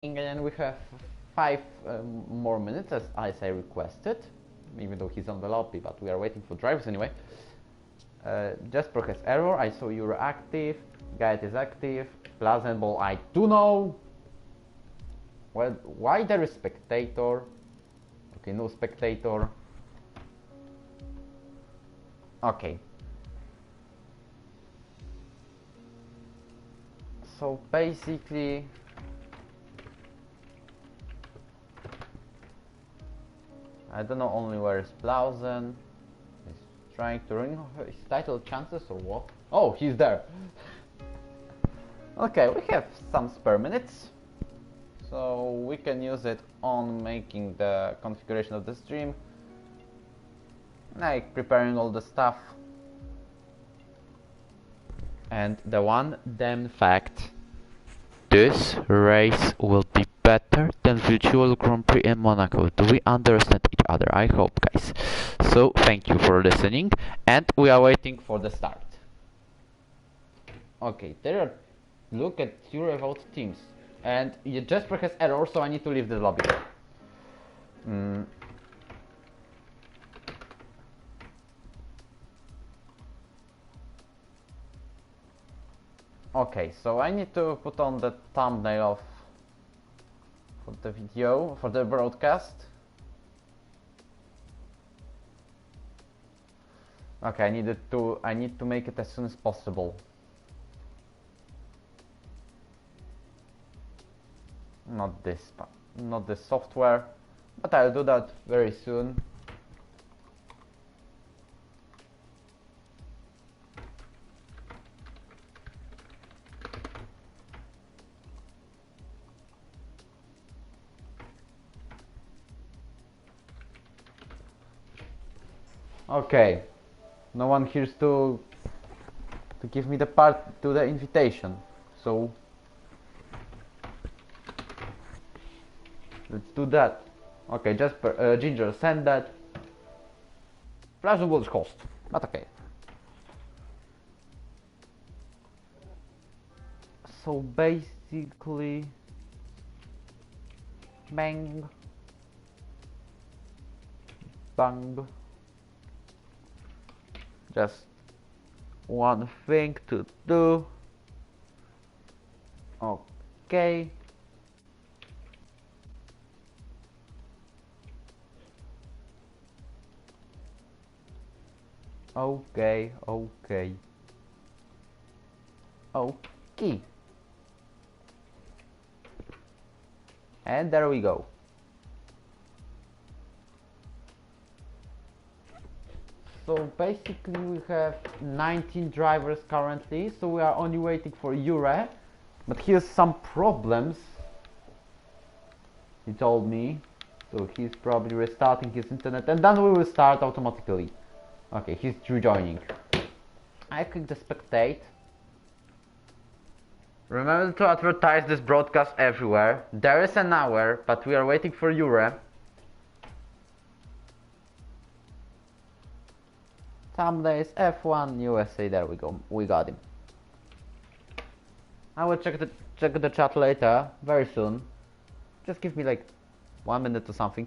And we have 5 more minutes as I requested, even though he's on the lobby, but we are waiting for drivers anyway. Jasper has error, I saw you're active, Guide is active, Pleasant Ball I do know. Well, why there is spectator? Okay, no spectator. Okay. So basically I don't know only where is Plausen. He's trying to ruin his title chances or what? Oh, he's there. Okay, we have some spare minutes, so we can use it on making the configuration of the stream, like preparing all the stuff. And the one damn fact, this race will be better than virtual Grand Prix in Monaco. Do we understand each other? I hope, guys. So thank you for listening, and we are waiting for the start. Okay, there are, look at your vote teams, and Jasper has error, so I need to leave the lobby. Okay, so I need to put on the thumbnail for the video, for the broadcast. Okay, I need to make it as soon as possible. Not this software, but I'll do that very soon. Okay, no one here's to give me the part to the invitation, so let's do that. Okay, Jasper, Ginger, send that. Pleasant will cost, but okay. So basically, bang, bang. Just one thing to do. Okay. Okay. And there we go. So basically we have 19 drivers currently, so we are only waiting for Jure, but he has some problems, he told me, so he's probably restarting his internet and then we will start automatically. Okay, he's rejoining. I click the spectate. Remember to advertise this broadcast everywhere. There is an hour, but we are waiting for Jure. Some days F1 USA, there we go, we got him. I will check the chat later, very soon. Just give me like 1 minute or something.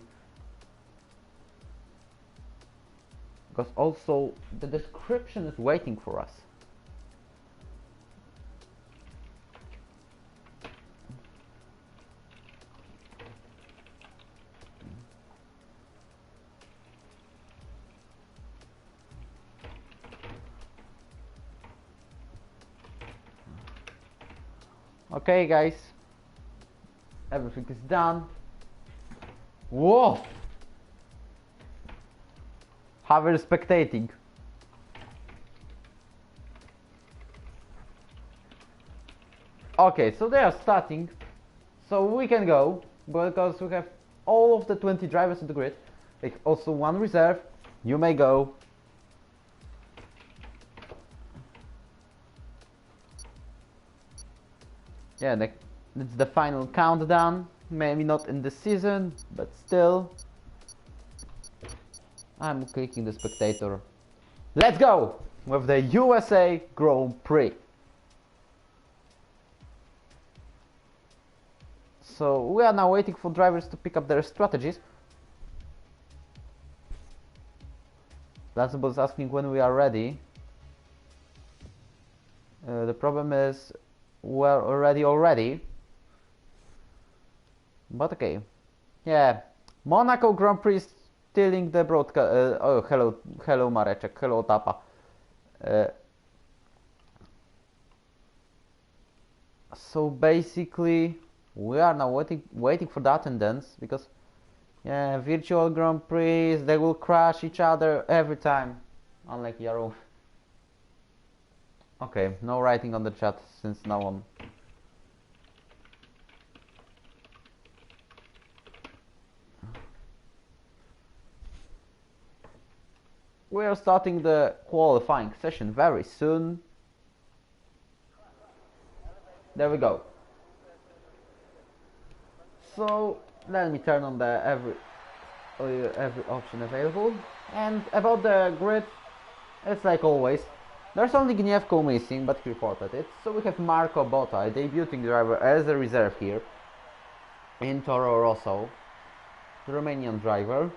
Because also the description is waiting for us. Okay guys, everything is done. Whoa! Hover spectating. Okay, so they are starting, so we can go, because we have all of the 20 drivers in the grid, like also one reserve. You may go. Yeah, that's the final countdown. Maybe not in the season, but still. I'm clicking the spectator. Let's go with the USA Grand Prix. So we are now waiting for drivers to pick up their strategies. Lansable is asking when we are ready. The problem is we're already. But okay. Yeah. Monaco Grand Prix stealing the broadcast. Oh, hello Mareczek, hello Tapa. So basically, we are now waiting for the attendance because, yeah, virtual Grand Prix, they will crash each other every time, unlike Yarrow. Okay, no writing on the chat since now on. We are starting the qualifying session very soon. There we go. So let me turn on the every option available. And about the grid, it's like always. There's only Gniewko missing, but he reported it. So we have Marco Bowtie, debuting driver as a reserve here in Toro Rosso, the Romanian driver.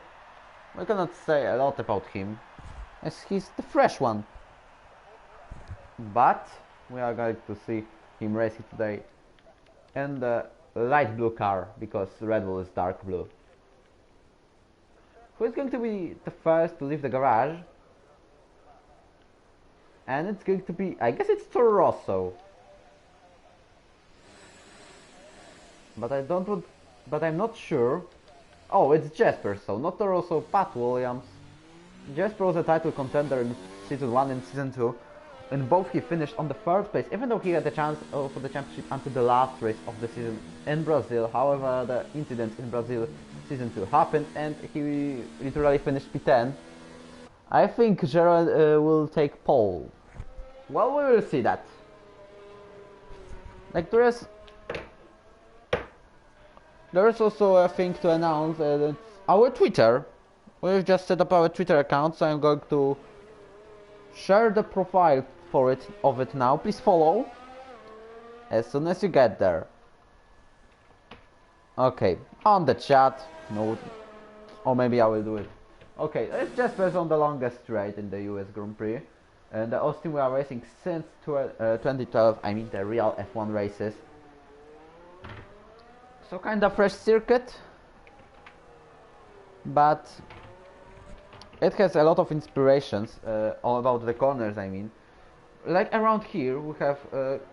We cannot say a lot about him, as he's the fresh one. But we are going to see him racing today in the light blue car, because Red Bull is dark blue. Who is going to be the first to leave the garage? And it's going to be, I guess it's Toro Rosso. But I'm not sure. Oh, it's Jasper, so not Toro Rosso, Pat Williams. Jasper was a title contender in Season 1 and Season 2. In both he finished on the 3rd place, even though he had the chance for the championship until the last race of the season in Brazil. However, the incident in Brazil Season 2 happened and he literally finished P10. I think Gerard will take pole. Well, we will see that. Like there is also a thing to announce. It's our Twitter. We've just set up our Twitter account, so I'm going to share the profile of it now. Please follow as soon as you get there. Okay, on the chat. No, or maybe I will do it. Okay, it's just based on the longest straight in the US Grand Prix. And the Austin we are racing since 2012, I mean the real F1 races. So kind of fresh circuit, but it has a lot of inspirations all about the corners, I mean. Like around here we have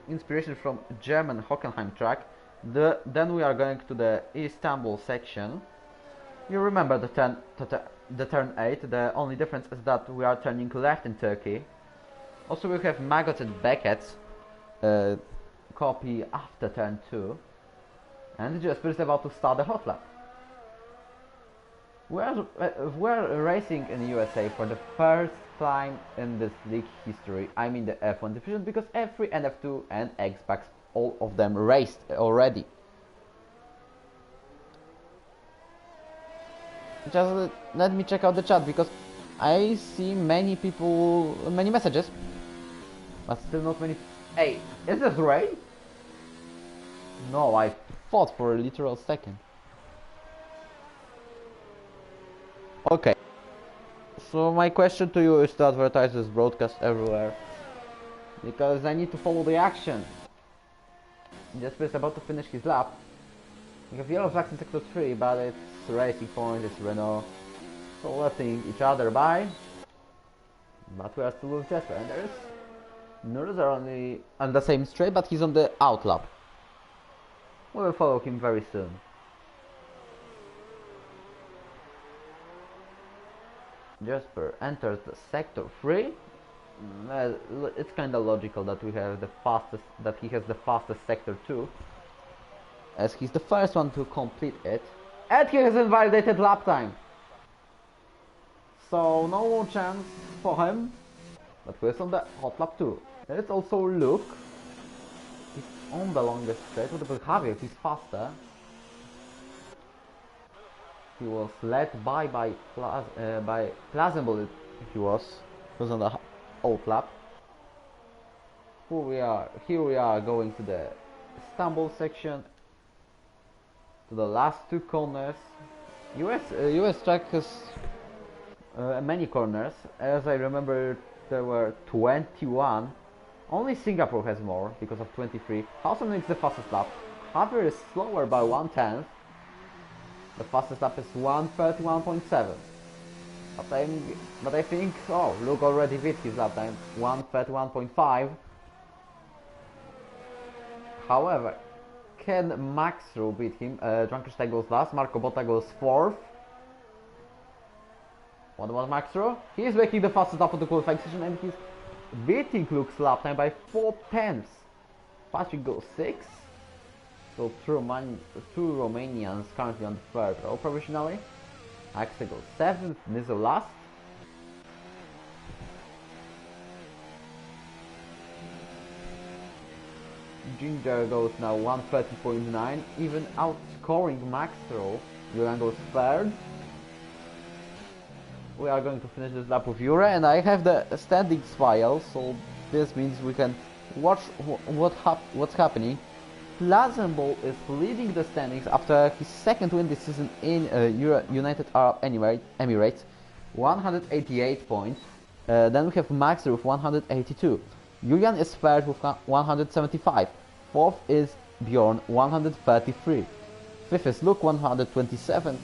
inspiration from German Hockenheim track. Then we are going to the Istanbul section. You remember the turn 8, the only difference is that we are turning left in Turkey. Also we have Maggots and Beckett's copy after turn 2. And Jasper is about to start the hot lap. We're racing in the USA for the first time in this league history, I mean the F1 division, because F3 and F2 and X-Pacs, all of them raced already. Just let me check out the chat, because I see many people, many messages, but still not many. Hey, is this rain? No, I thought for a literal second. Okay, so my question to you is to advertise this broadcast everywhere, because I need to follow the action. Jasper is about to finish his lap. We have yellow flags in sector 3, but it's Racing Point, it's Renault, so letting each other by. But we are still with Jasper, and there's Nurse are only on the same straight, but he's on the out lap. We will follow him very soon. Jasper enters the sector 3. It's kind of logical that he has the fastest sector 2, as he's the first one to complete it, and he has invalidated lap time. So no more chance for him, but we're on the hot lap 2. It's also Luke. He's on the longest straight with the Javier, he's faster. He was led by Plazable, he was on the old lap. Here we are going to the Istanbul section. to the last two corners. US track has many corners. As I remember, there were 21. Only Singapore has more because of 23. Howson makes the fastest lap. Haver is slower by 1/10. The fastest lap is 1:31.7. But I think, oh, look, already beat his lap time, 1:31.5. However, can Max Rowe beat him? Frankenstein goes last, Marco Botta goes 4th. What about Max Rowe? He is making the fastest lap of the qualifying session and he's beating Luke's lap time by 4/10. Patrick goes 6th. So two Romanians currently on the 3rd row provisionally. Axel goes 7th, Nizzo last. Ginger goes now 1:30.9, even outscoring Max Rowe. Julian goes 3rd. We are going to finish this lap with Jure, and I have the standings file, so this means we can watch what's happening. Plazenbol is leading the standings after his second win this season in United Arab Emirates, 188 points. Then we have Max with 182. Julian is 3rd with 175. 4th is Bjorn, 133. 5th is Luke, 127.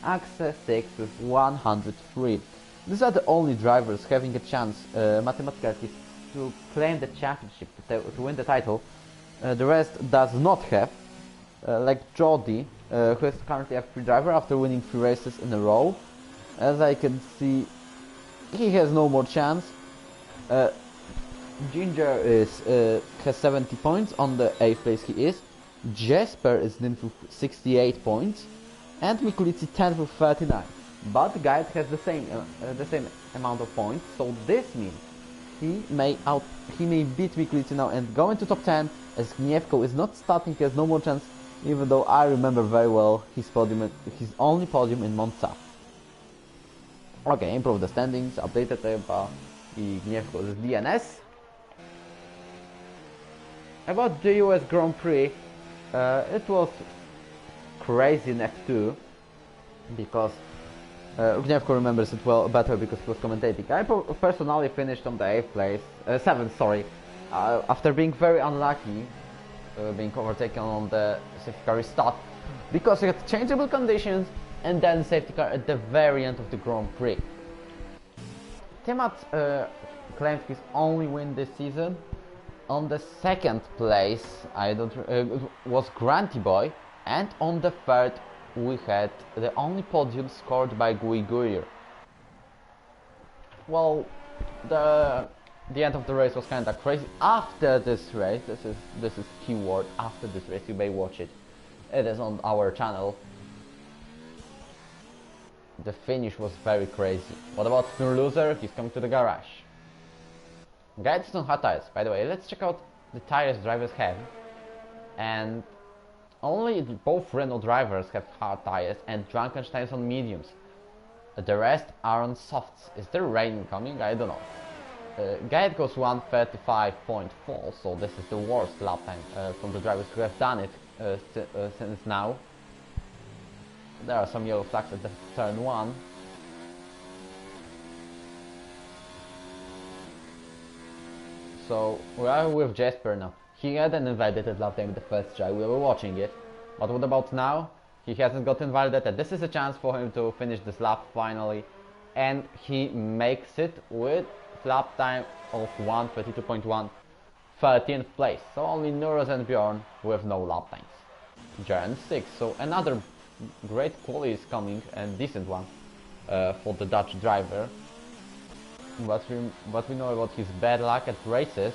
Axe 6th with 103. These are the only drivers having a chance mathematically to claim the championship, to win the title. The rest does not have, like Jody, who is currently a free driver after winning 3 races in a row. As I can see, he has no more chance. Ginger has 70 points, on the 8th place he is. Jesper is 9th with 68 points, and Mikulici 10th with 39. But Guide has the same amount of points, so this means he may beat Mikulici now and go into top 10, as Gniewko is not starting, he has no more chance, even though I remember very well his only podium in Monza. Okay, improve the standings, updated chyba i Gniewko z DNS. About the US Grand Prix, it was crazy in F2, because Gniewko remembers it well better because he was commentating. I personally finished on the 8th place, 7th, sorry, after being very unlucky, being overtaken on the safety car restart, because we had changeable conditions and then safety car at the very end of the Grand Prix. Timat claimed his only win this season. On the 2nd place was Granty Boy, and on the 3rd we had the only podium scored by Gui Gurir. Well, the end of the race was kinda crazy. After this race, this is keyword, after this race, you may watch it. It is on our channel. The finish was very crazy. What about Loser? He's coming to the garage. Guides on hot tires. By the way, let's check out the tires drivers have. And only both Renault drivers have hard tires and Frankenstein's on mediums. The rest are on softs. Is there rain coming? I don't know. Guide goes 1:35.4, so this is the worst lap time from the drivers who have done it since now. There are some yellow flags at the turn 1. So we are with Jesper now. He had an invalidated lap time in the first try, we were watching it. But what about now? He hasn't got invalidated. This is a chance for him to finish this lap finally. And he makes it with lap time of 1:32.1, 13th place. So only Nuros and Bjorn with no lap times. Jaren 6, so another great quality is coming, and decent one for the Dutch driver. But we know about his bad luck at races.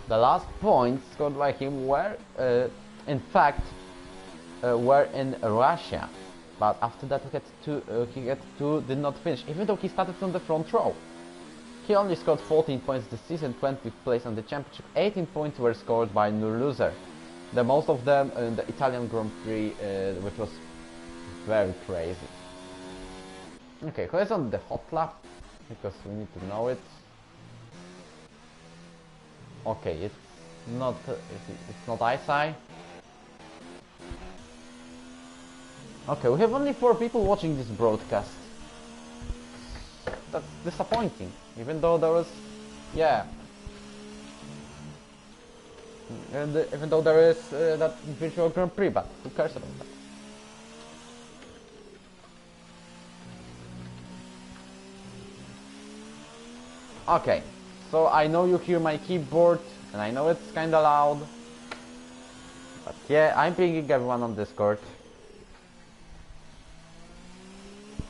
The last points scored by him were, in fact, were in Russia. But after that he had two, did not finish, even though he started from the front row. He only scored 14 points this season, 20th place on the championship. 18 points were scored by Loser. The most of them in the Italian Grand Prix, which was very crazy. Okay, who is on the hot lap? Because we need to know it. Okay, it's not Isai. Okay, we have only 4 people watching this broadcast. That's disappointing, even though there was... yeah. And even though there is that virtual Grand Prix, but who cares about that? Okay, so I know you hear my keyboard, and I know it's kinda loud. But yeah, I'm pinging everyone on Discord.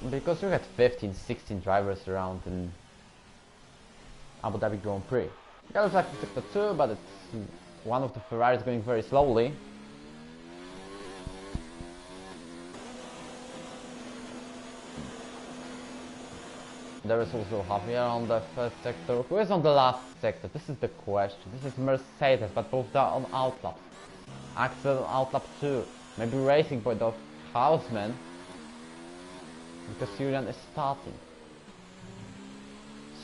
Because we had 15, 16 drivers around in Abu Dhabi Grand Prix. Yeah, looks like Sector 2, but it's one of the Ferraris going very slowly. There is also Javier on the first sector. Who is on the last sector? This is the question. This is Mercedes, but both are on outlap. Axel on outlap 2. Maybe Racing Point of Houseman. Because Julian is starting.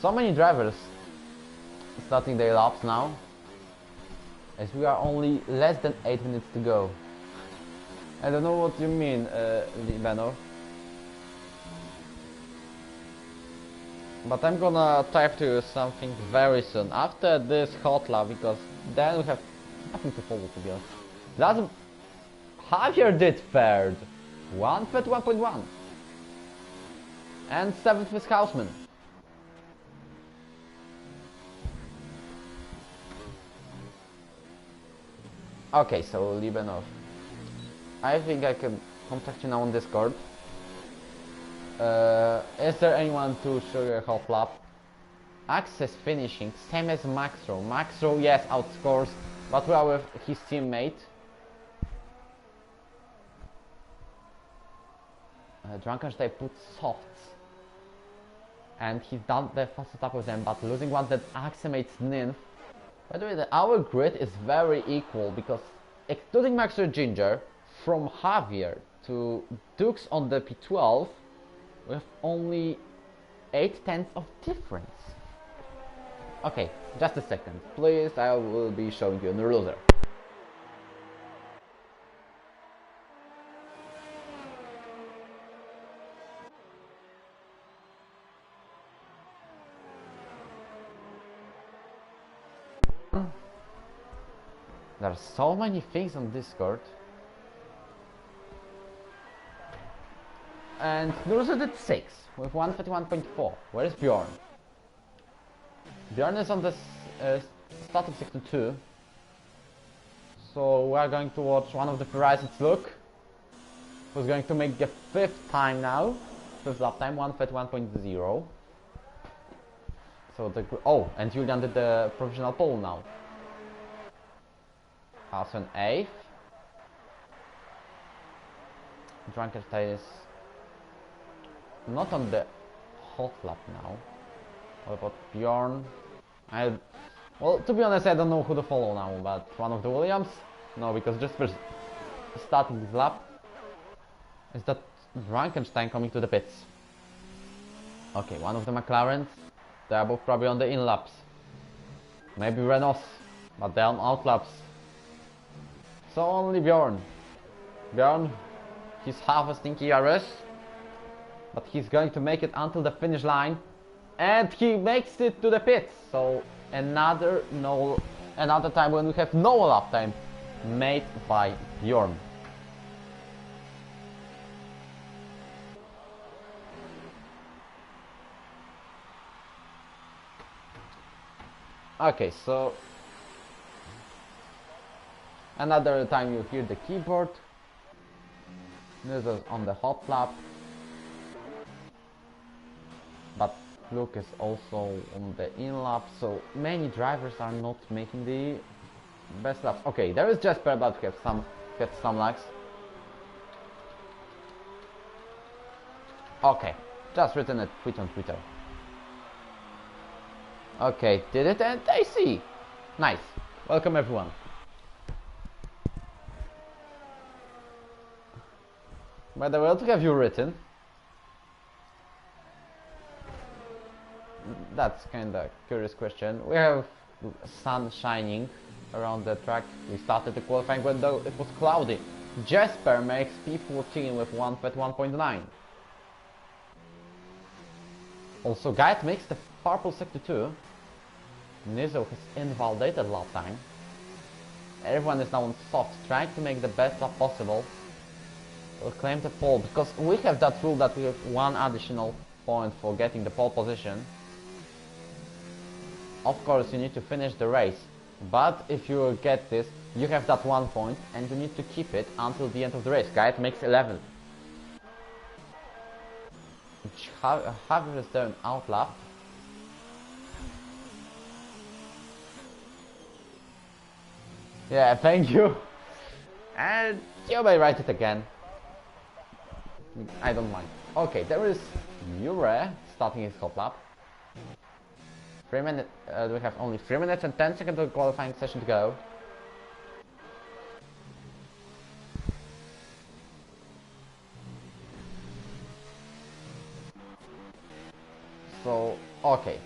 So many drivers starting their laps now. As we are only less than 8 minutes to go. I don't know what you mean, Libano. But I'm gonna type to you something very soon after this hot lap, because then we have nothing to follow, to be honest. That's Javier did third, 1:31.1, and 7th is Houseman. Okay, so Libanov, I think I can contact you now on Discord. Is there anyone to show you a hot lap? Access finishing, same as Maxro. Maxro, yes, outscores, but we are with his teammate. Drunkenstein put softs. And he's done the fastest lap with them, but losing one that acclimates Ninth. By the way, our grid is very equal, because excluding Maxro Ginger, from Javier to Dukes on the P12, we have only 0.8 of difference. Okay, just a second, please. I will be showing you a new loser. There are so many things on Discord. And Nurusa did 6 with 1:31.4. Where is Bjorn? Bjorn is on the start of Sector 2. So we are going to watch one of the Ferraris look. Who's going to make the 5th time now. 5th lap time, 1:31.0. So the... oh, and Julian did the provisional pole now. Houseman 8th. Drunkenstein is not on the hot lap now. What about Bjorn? Well, to be honest, I don't know who to follow now, but one of the Williams? No, because just for starting this lap is that Drunkenstein coming to the pits. Okay, one of the McLarens. They are both probably on the in laps. Maybe Renaults, but they're on out laps. So only Bjorn. Bjorn, he's half a stinky RS. But he's going to make it until the finish line, and he makes it to the pits. So another time when we have no lap time made by Bjorn. Okay, so another time you hear the keyboard. This is on the hot lap. But Luke is also on the in lap, so many drivers are not making the best laps. Okay, there is Jasper, but we have some lags. Okay, just written a tweet on Twitter. Okay, did it, and I see. Nice. Welcome everyone. By the way, what have you written? That's kinda curious question. We have sun shining around the track. We started the qualifying when it was cloudy. Jesper makes P14 with 1.1.9. Also, Guyot makes the purple sector 2. Nizo has invalidated lap time. Everyone is now on soft, trying to make the best lap possible. We'll claim the pole, because we have that rule that we have one additional point for getting the pole position. Of course, you need to finish the race, but if you get this, you have that 1 point, and you need to keep it until the end of the race. Guyot makes 11. Javier is there an outlap. Yeah, thank you. And you may write it again. I don't mind. Okay, there is Ure starting his hot lap. 3 minutes. We have only 3 minutes and 10 seconds of the qualifying session to go. So, okay.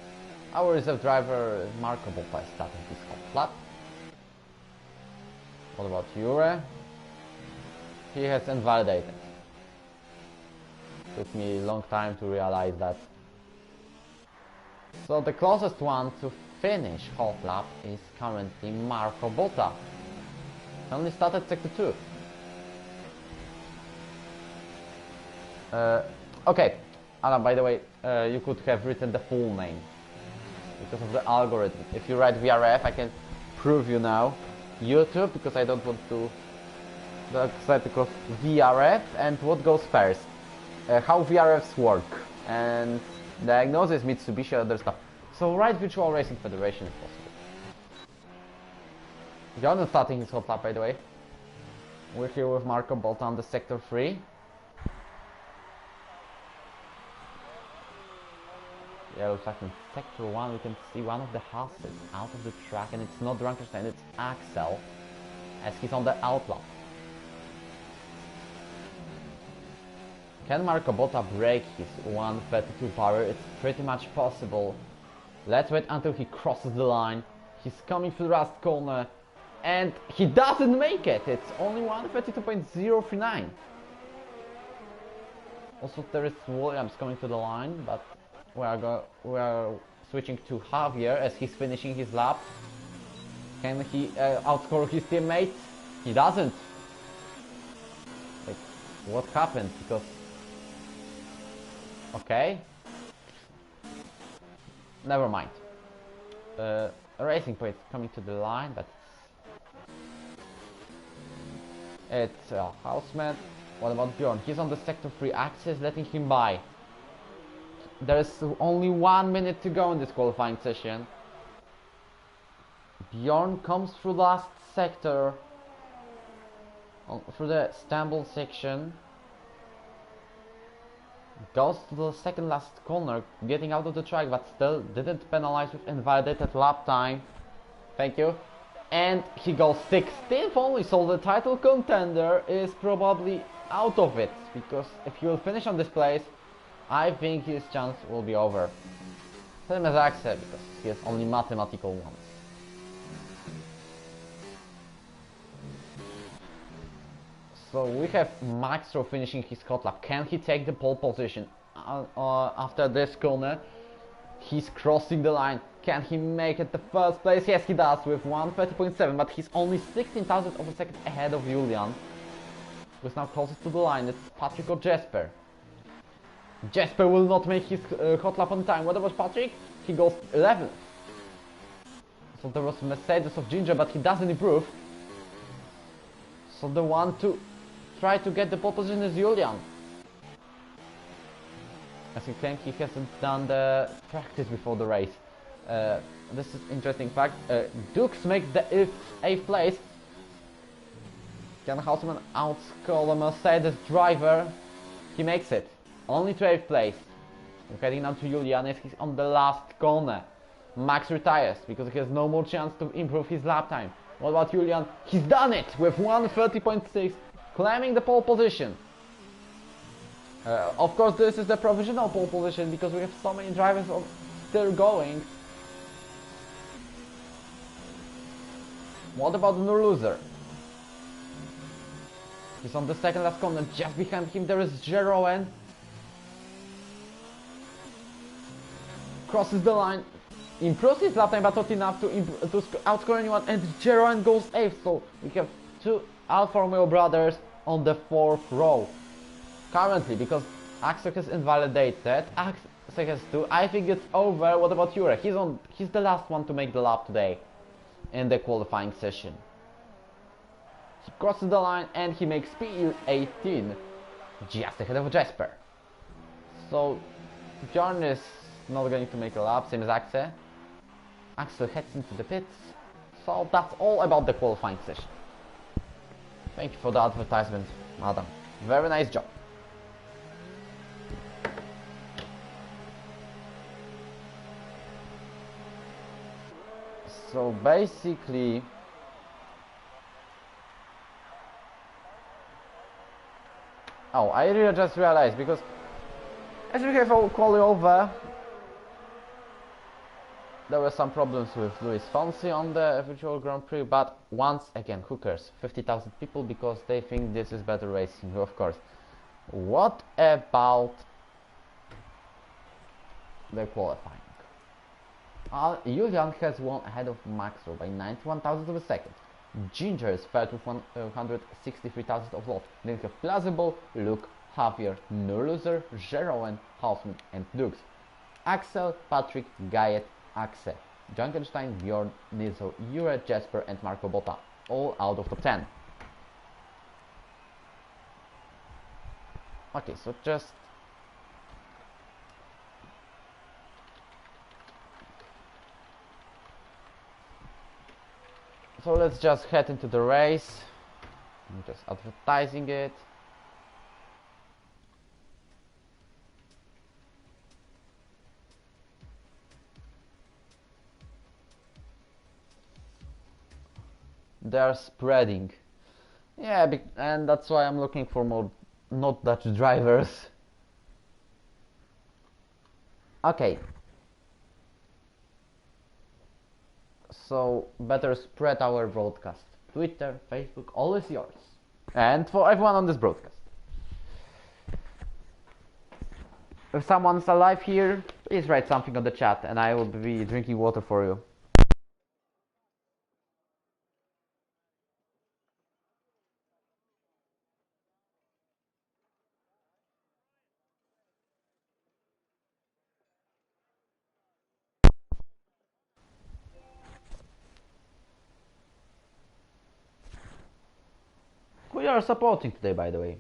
Our reserve driver Marco Bowtie is starting his hot lap. What about Ure? He has invalidated. Took me a long time to realize that. So the closest one to finish hot lap is currently Marco Bowtie. He only started sector 2. Okay, Alan, by the way, you could have written the full name because of the algorithm. If you write VRF, I can prove you now. YouTube, because I don't want to decide because VRF and what goes first, how VRFs work, and diagnosis, Mitsubishi, other stuff. So write Virtual Racing Federation if possible. Jordan starting his hot lap, by the way. We're here with Marco Bowtie on the sector 3. Yeah, looks like in sector 1 we can see one of the Hasses out of the track, and it's not Drunkenstein, it's Axel, as he's on the outlap. Can Marco Bowtie break his 132 power? It's pretty much possible. Let's wait until he crosses the line. He's coming through the last corner, and he doesn't make it! It's only 132.039. Also, there is Williams coming to the line, but we are switching to Javier as he's finishing his lap. Can he outscore his teammate? He doesn't. Like, what happened? Because... okay. Never mind. Racing Point coming to the line, but... it's Houseman. What about Bjorn? He's on the sector 3 axis, letting him by. There's only 1 minute to go in this qualifying session. Bjorn comes through last sector, through the Istanbul section, goes to the second last corner, getting out of the track, but still didn't penalize with invalidated lap time. Thank you. And he goes 16th only, so the title contender is probably out of it, because if he will finish on this place, I think his chance will be over. Same as Axel, because he has only mathematical ones. So we have Maxro finishing his hot lap. Can he take the pole position after this corner? He's crossing the line. Can he make it the first place? Yes, he does with 130.7, but he's only 16,000 of a second ahead of Julian, who's now closest to the line. It's Patrick or Jesper. Jesper will not make his hot lap on time. What about Patrick? He goes 11th. So there was Mercedes of Ginger, but he doesn't improve. So the one to try to get the pole position is Julian. As you claim, he hasn't done the practice before the race. This is interesting fact. Dukes make the 8th place. Can Houseman outscore the Mercedes driver? He makes it. Only to 8th place. We're heading now to Julian as he's on the last corner. Max retires because he has no more chance to improve his lap time. What about Julian? He's done it with 130.6, claiming the pole position. Of course, this is the provisional pole position because we have so many drivers still going. What about the loser? He's on the second last corner. Just behind him there is Jeroen. Crosses the line. Improves his lap time, but not enough to outscore anyone. And Jeroen goes 8th. So we have two Alfa Romeo brothers on the 4th row. Currently, because Axel has invalidated. Axel has 2. I think it's over. What about Jure? He's the last one to make the lap today in the qualifying session. He crosses the line and he makes P18 just ahead of Jasper. So Bjorn is not going to make a lap, same as Axel. Axel heads into the pits. So that's all about the qualifying session. Thank you for the advertisement, Adam. Very nice job. So basically, oh, I really just realized, because as we have all quali over, there were some problems with Luis Fonsi on the virtual Grand Prix, but once again, who cares? 50,000 people because they think this is better racing, of course. What about the qualifying? Julian has won ahead of Maxwell by 91,000 of a second. Ginger is third with 163,000 of lot. Then we have Plausible, Luke, Javier, No Loser, Jeroen, Hausman and Dux. Axel, Patrick, Gayet, Axe, Junkenstein, Bjorn, Nizo, Jure, Jasper and Marco Botta, all out of top 10. Okay, so let's just head into the race. I'm just advertising it. They're spreading. Yeah, and that's why I'm looking for more not Dutch drivers. Okay. So better spread our broadcast. Twitter, Facebook, all is yours. And for everyone on this broadcast. If someone's alive here, please write something on the chat and I will be drinking water for you. Who you are supporting today, by the way?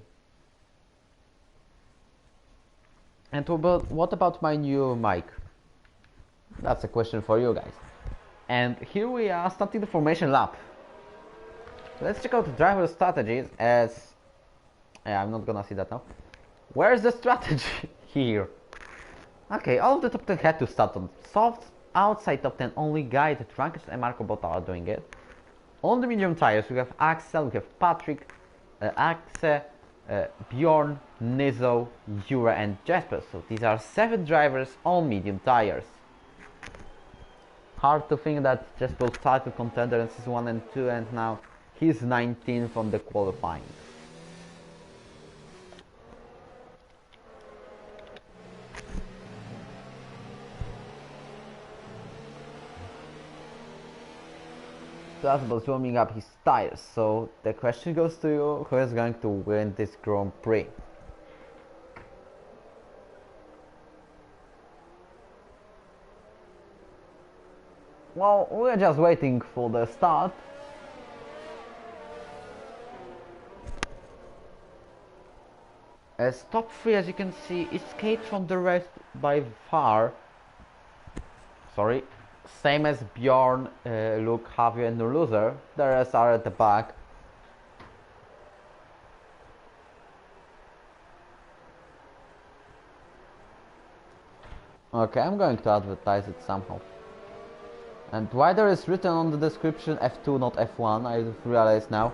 And what about my new mic? That's a question for you guys. And here we are starting the formation lap. Let's check out the driver strategies as... Yeah, I'm not gonna see that now. Where's the strategy here? Okay, all of the top 10 had to start on softs. Outside top 10 only Guy, Trankers and Marco Botta are doing it. On the medium tires we have Axel, we have Patrick, Axe, Bjorn, Nizo, Jura and Jasper. So these are 7 drivers on medium tires. Hard to think that Jasper title contender in season 1 and 2 and now he's 19th on the qualifying. Plausible warming up his tires, so the question goes to you, who is going to win this Grand Prix? Well, we're just waiting for the start. As top 3, as you can see, escaped from the rest by far. Sorry. Same as Bjorn, Luke, Javier and No Loser. The rest are at the back. Okay, I'm going to advertise it somehow. And why there is written on the description F2 not F1, I realize now.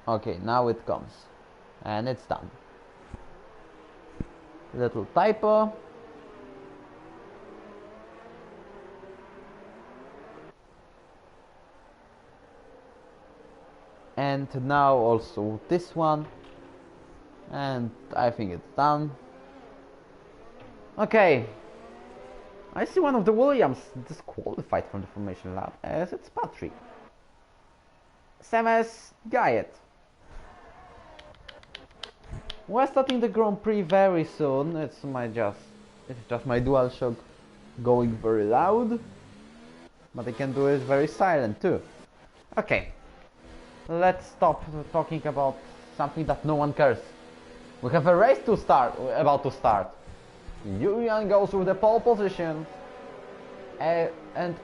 Okay, now it comes. And it's done. Little typo. And now also this one, and I think it's done. Okay, I see one of the Williams disqualified from the formation lap as it's Patrick. Same as Guyet. We're starting the Grand Prix very soon. It's just my DualShock going very loud, but I can do it very silent too. Okay, let's stop talking about something that no one cares. We have a race to start, about to start. Julian goes with the pole position, and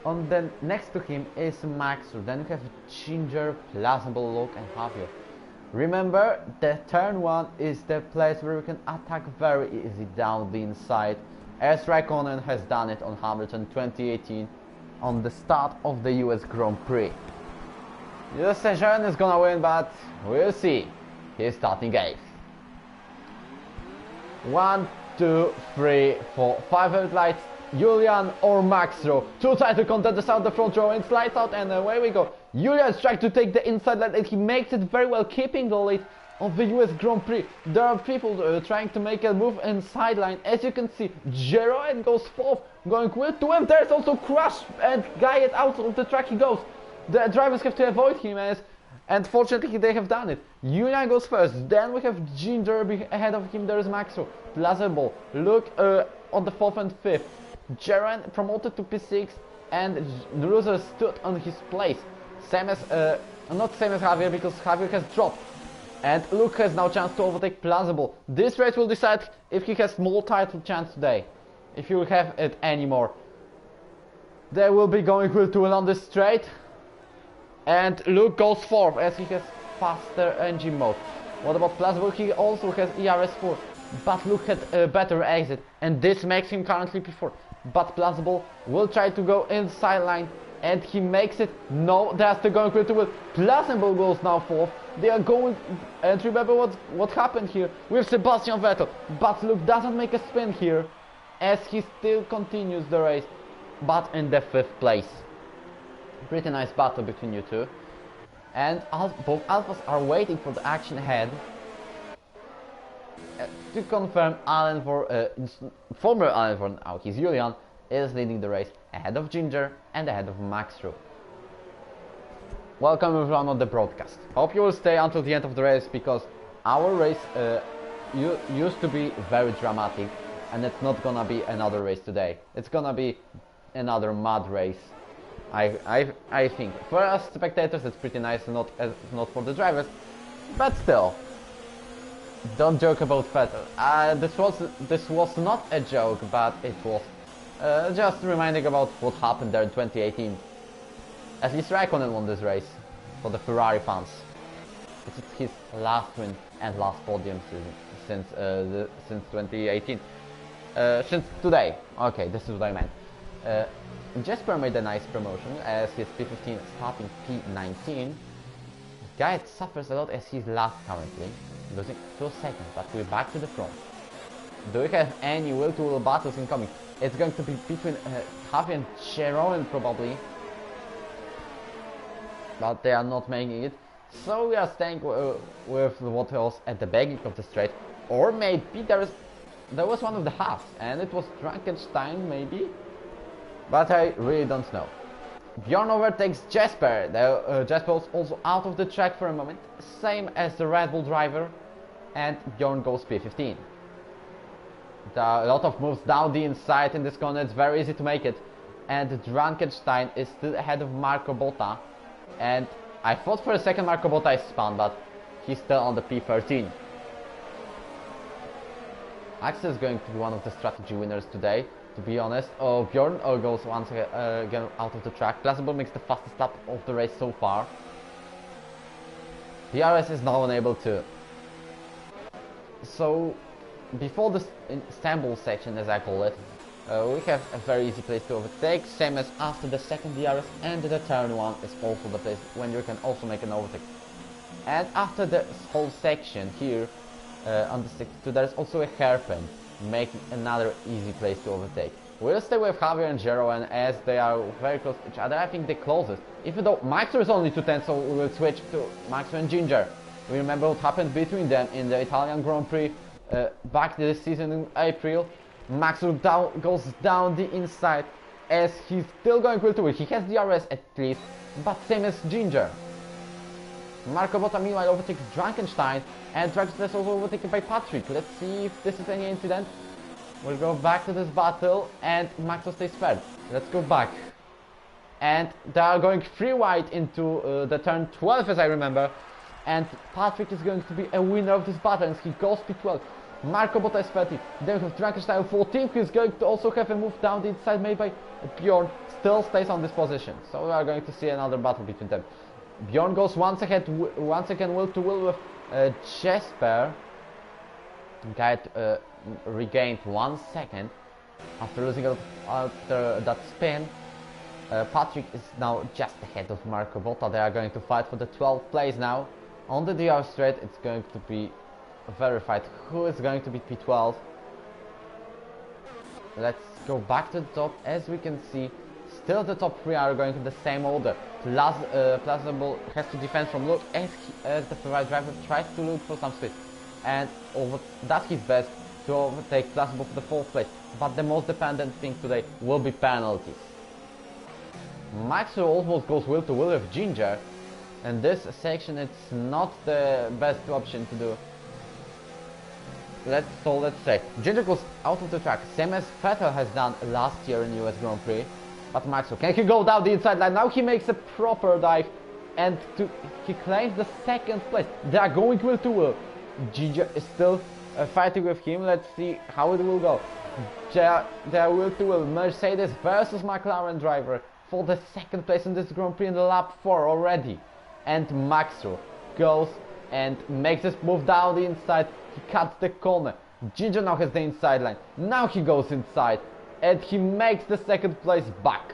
on the next to him is Max. Then we have Ginger, Plausible, Luke, and Javier. Remember, the turn 1 is the place where we can attack very easy down the inside, as Raikkonen has done it on Hamilton 2018 on the start of the US Grand Prix. Justin is gonna win, but we'll see. He's starting 8th. 1, 2, 3, 4, 5 red lights. Julian or Max row. 2 title contenders out the front row and slides out, and away we go. Julian's trying to take the inside line and he makes it very well, keeping the lead of the US Grand Prix. There are people trying to make a move in sideline. As you can see, Jeroen goes 4th, going with 2, and there's also Crash and Guyet out of the track he goes. The drivers have to avoid him, and fortunately they have done it. Julian goes first, then we have Ginger ahead of him, there is Maxo, Plausible, Luke on the 4th and 5th. Jeroen promoted to P6 and the loser stood on his place. Same as, not same as Javier, because Javier has dropped. And Luke has now chance to overtake Plausible. This race will decide if he has more title chance today, if he will have it anymore. They will be going with 2 on the straight. And Luke goes 4th as he has faster engine mode. What about Plausible? He also has ERS4, but Luke had a better exit, and this makes him currently P4. But Plausible will try to go inside line, and he makes it. No, that's the going with 2. Plausible goes now 4th. They are going, and remember what happened here with Sebastian Vettel. But Luke doesn't make a spin here, as he still continues the race, but in the 5th place. Pretty nice battle between you two, and both Alphas are waiting for the action ahead. To confirm, former Alan for now, he's Julian, is leading the race ahead of Ginger and ahead of Max Rowe. Welcome everyone on the broadcast. Hope you will stay until the end of the race, because our race used to be very dramatic, and it's not gonna be another race today. It's gonna be another mud race. I think for us spectators it's pretty nice, not for the drivers, but still. Don't joke about Vettel. This was not a joke, but it was just reminding about what happened there in 2018. At least Raikkonen won this race for the Ferrari fans. It's his last win and last podium since 2018. Since today. Okay, this is what I meant. Jesper made a nice promotion as his P15 starting P19. Guyet suffers a lot as he's last currently, losing 2 seconds, but we're back to the front. Do we have any will-to-will battles incoming? It's going to be between Javi and Jeroen probably, but they are not making it. So we are staying with what was at the beginning of the straight, or maybe there was one of the halves, and it was Frankenstein maybe, but I really don't know. Bjorn overtakes Jesper. Jesper was also out of the track for a moment, same as the Red Bull driver, and Bjorn goes P15. There are a lot of moves down the inside in this corner, it's very easy to make it, and Frankenstein is still ahead of Marco Botta, and I thought for a second Marco Botta is spun, but he's still on the P13. Axel is going to be one of the strategy winners today, to be honest. Bjorn goes once again out of the track. Plausible makes the fastest lap of the race so far. DRS is now unable to. So, before the Istanbul section, as I call it, we have a very easy place to overtake, same as after the second DRS, and the turn 1 is also the place when you can also make an overtake. And after the whole section here, on the 62, there's also a hairpin, making another easy place to overtake. We'll stay with Javier and Jeroen as they are very close to each other. I think the closest. Even though Maxer is only 210, so we will switch to Maxer and Ginger. We remember what happened between them in the Italian Grand Prix back this season in April. Maxer goes down the inside as he's still going will to win. He has DRS at least, but same as Ginger. Marco Botta meanwhile overtakes Frankenstein, and Frankenstein is also overtaken by Patrick. Let's see if this is any incident. We'll go back to this battle, and Maxo stays third. Let's go back. And they are going 3 wide into the turn 12, as I remember. And Patrick is going to be a winner of this battle, and he goes P12. Marco Botta is 30. Then we have Frankenstein 14, who is going to also have a move down the inside made by Bjorn. Still stays on this position. So we are going to see another battle between them. Bjorn goes once again will to will with Jesper. Regained 1 second after losing after that spin. Patrick is now just ahead of Marco Botta. They are going to fight for the 12th place now. On the DR straight, it's going to be a very fight. Who is going to be P12? Let's go back to the top. As we can see, still the top 3 are going in the same order. Plausible has to defend from Luke as the Ferrari driver tries to look for some speed, and that's his best to overtake Plausible for the 4th place. But the most dependent thing today will be penalties. Maxo almost goes will to will with Ginger, and this section it's not the best option to do. Let's say Ginger goes out of the track, same as Vettel has done last year in US Grand Prix. But Maxo, can he go down the inside line? Now he makes a proper dive, and he claims the 2nd place. They are going will to will. Ginger is still fighting with him. Let's see how it will go. They are will to will. Mercedes versus McLaren driver for the 2nd place in this Grand Prix in the lap 4 already. And Maxo goes and makes this move down the inside. He cuts the corner. Ginger now has the inside line. Now he goes inside, and he makes the 2nd place back.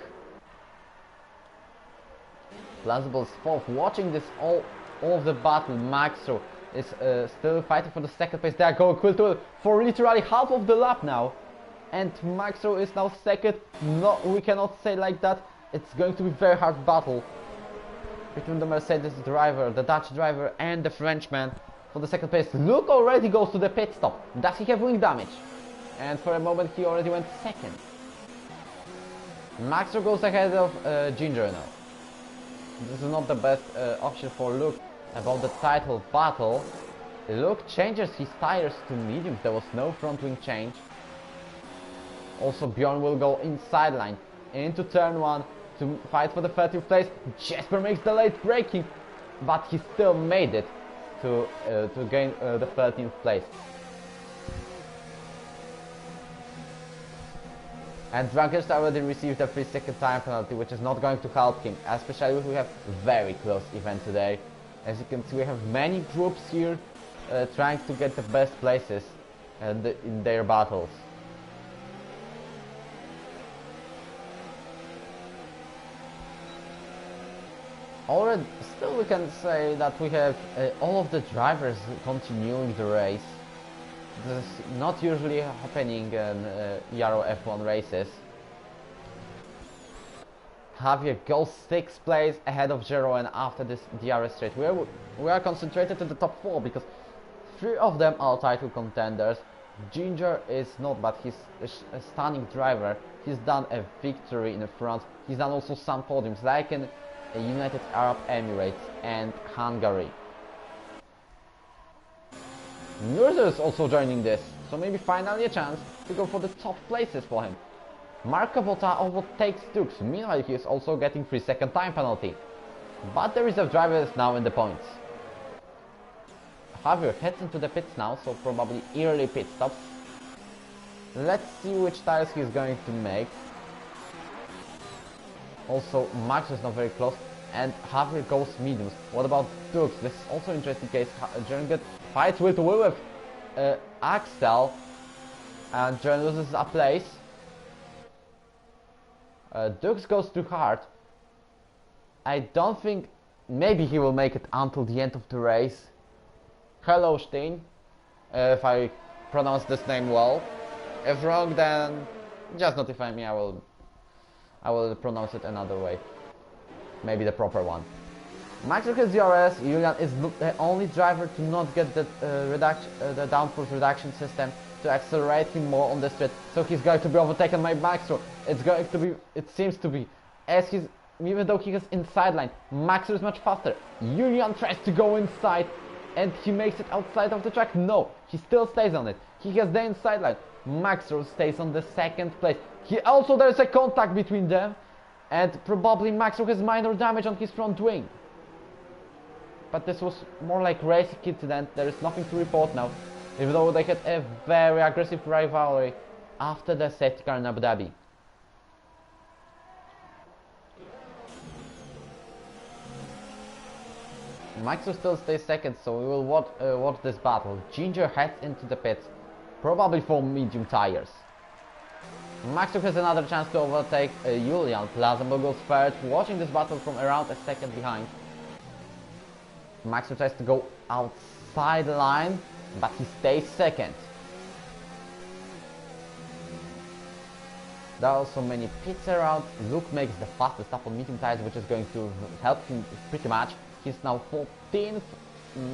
Plausible is 4th. Watching this all of the battle, Maxo is still fighting for the 2nd place. They are going will to will for literally half of the lap now, and Maxo is now 2nd. No, we cannot say like that. It's going to be very hard battle between the Mercedes driver, the Dutch driver, and the Frenchman for the 2nd place. Luke already goes to the pit stop. Does he have wing damage? And for a moment he already went 2nd. Maxo goes ahead of Ginger now. This is not the best option for Luke. About the title battle, Luke changes his tires to mediums. There was no front wing change. Also Bjorn will go inside line into turn 1 to fight for the 30th place. Jesper makes the late braking, but he still made it to gain the 13th place. And Frankenstein already received a 3-second time penalty, which is not going to help him, especially if we have very close event today. As you can see, we have many groups here trying to get the best places in their battles. Already, still we can say that we have all of the drivers continuing the race. This is not usually happening in Euro F1 races. Javier goes 6th place ahead of Jeroen after this DRS straight. We are concentrated in the top 4 because 3 of them are title contenders. Ginger is not, but he's a stunning driver. He's done a victory in France. He's done also some podiums, like in United Arab Emirates and Hungary. Nurser is also joining this, so maybe finally a chance to go for the top places for him. Marco Botta overtakes Dux. Meanwhile, he is also getting 3-second time penalty. But the reserve driver is now in the points. Javier heads into the pits now, so probably early pit stops. Let's see which tires he's going to make. Also, Max is not very close, and Javier goes mediums. What about Dux? This is also an interesting case. Jern fights will to will with Axel, and Jern loses a place. Dux goes too hard. I don't think, maybe he will make it until the end of the race. Hello Steen, if I pronounce this name well. If wrong, then just notify me. I will pronounce it another way. Maybe the proper one. Maxor has DRS. Julian is the only driver to not get the the downforce reduction system to accelerate him more on the straight. So he's going to be overtaken by Maxor. It's going to be. It seems to be. As he's, even though he is inside line, Maxor is much faster. Julian tries to go inside, and he makes it outside of the track. No, he still stays on it. He has the inside line. Maxor stays on the second place. There's a contact between them, and probably Maxor has minor damage on his front wing. But this was more like racing incident. There is nothing to report now, even though they had a very aggressive rivalry after the safety car in Abu Dhabi. Maxor still stays second, so we will watch this battle. Ginger heads into the pits, probably for medium tires. Maxor has another chance to overtake Julian. Plazambo goes third, watching this battle from around a second behind. Maxor tries to go outside the line, but he stays second. There are also many pits around. Luke makes the fastest stop on medium tires, which is going to help him pretty much. He's now 14th.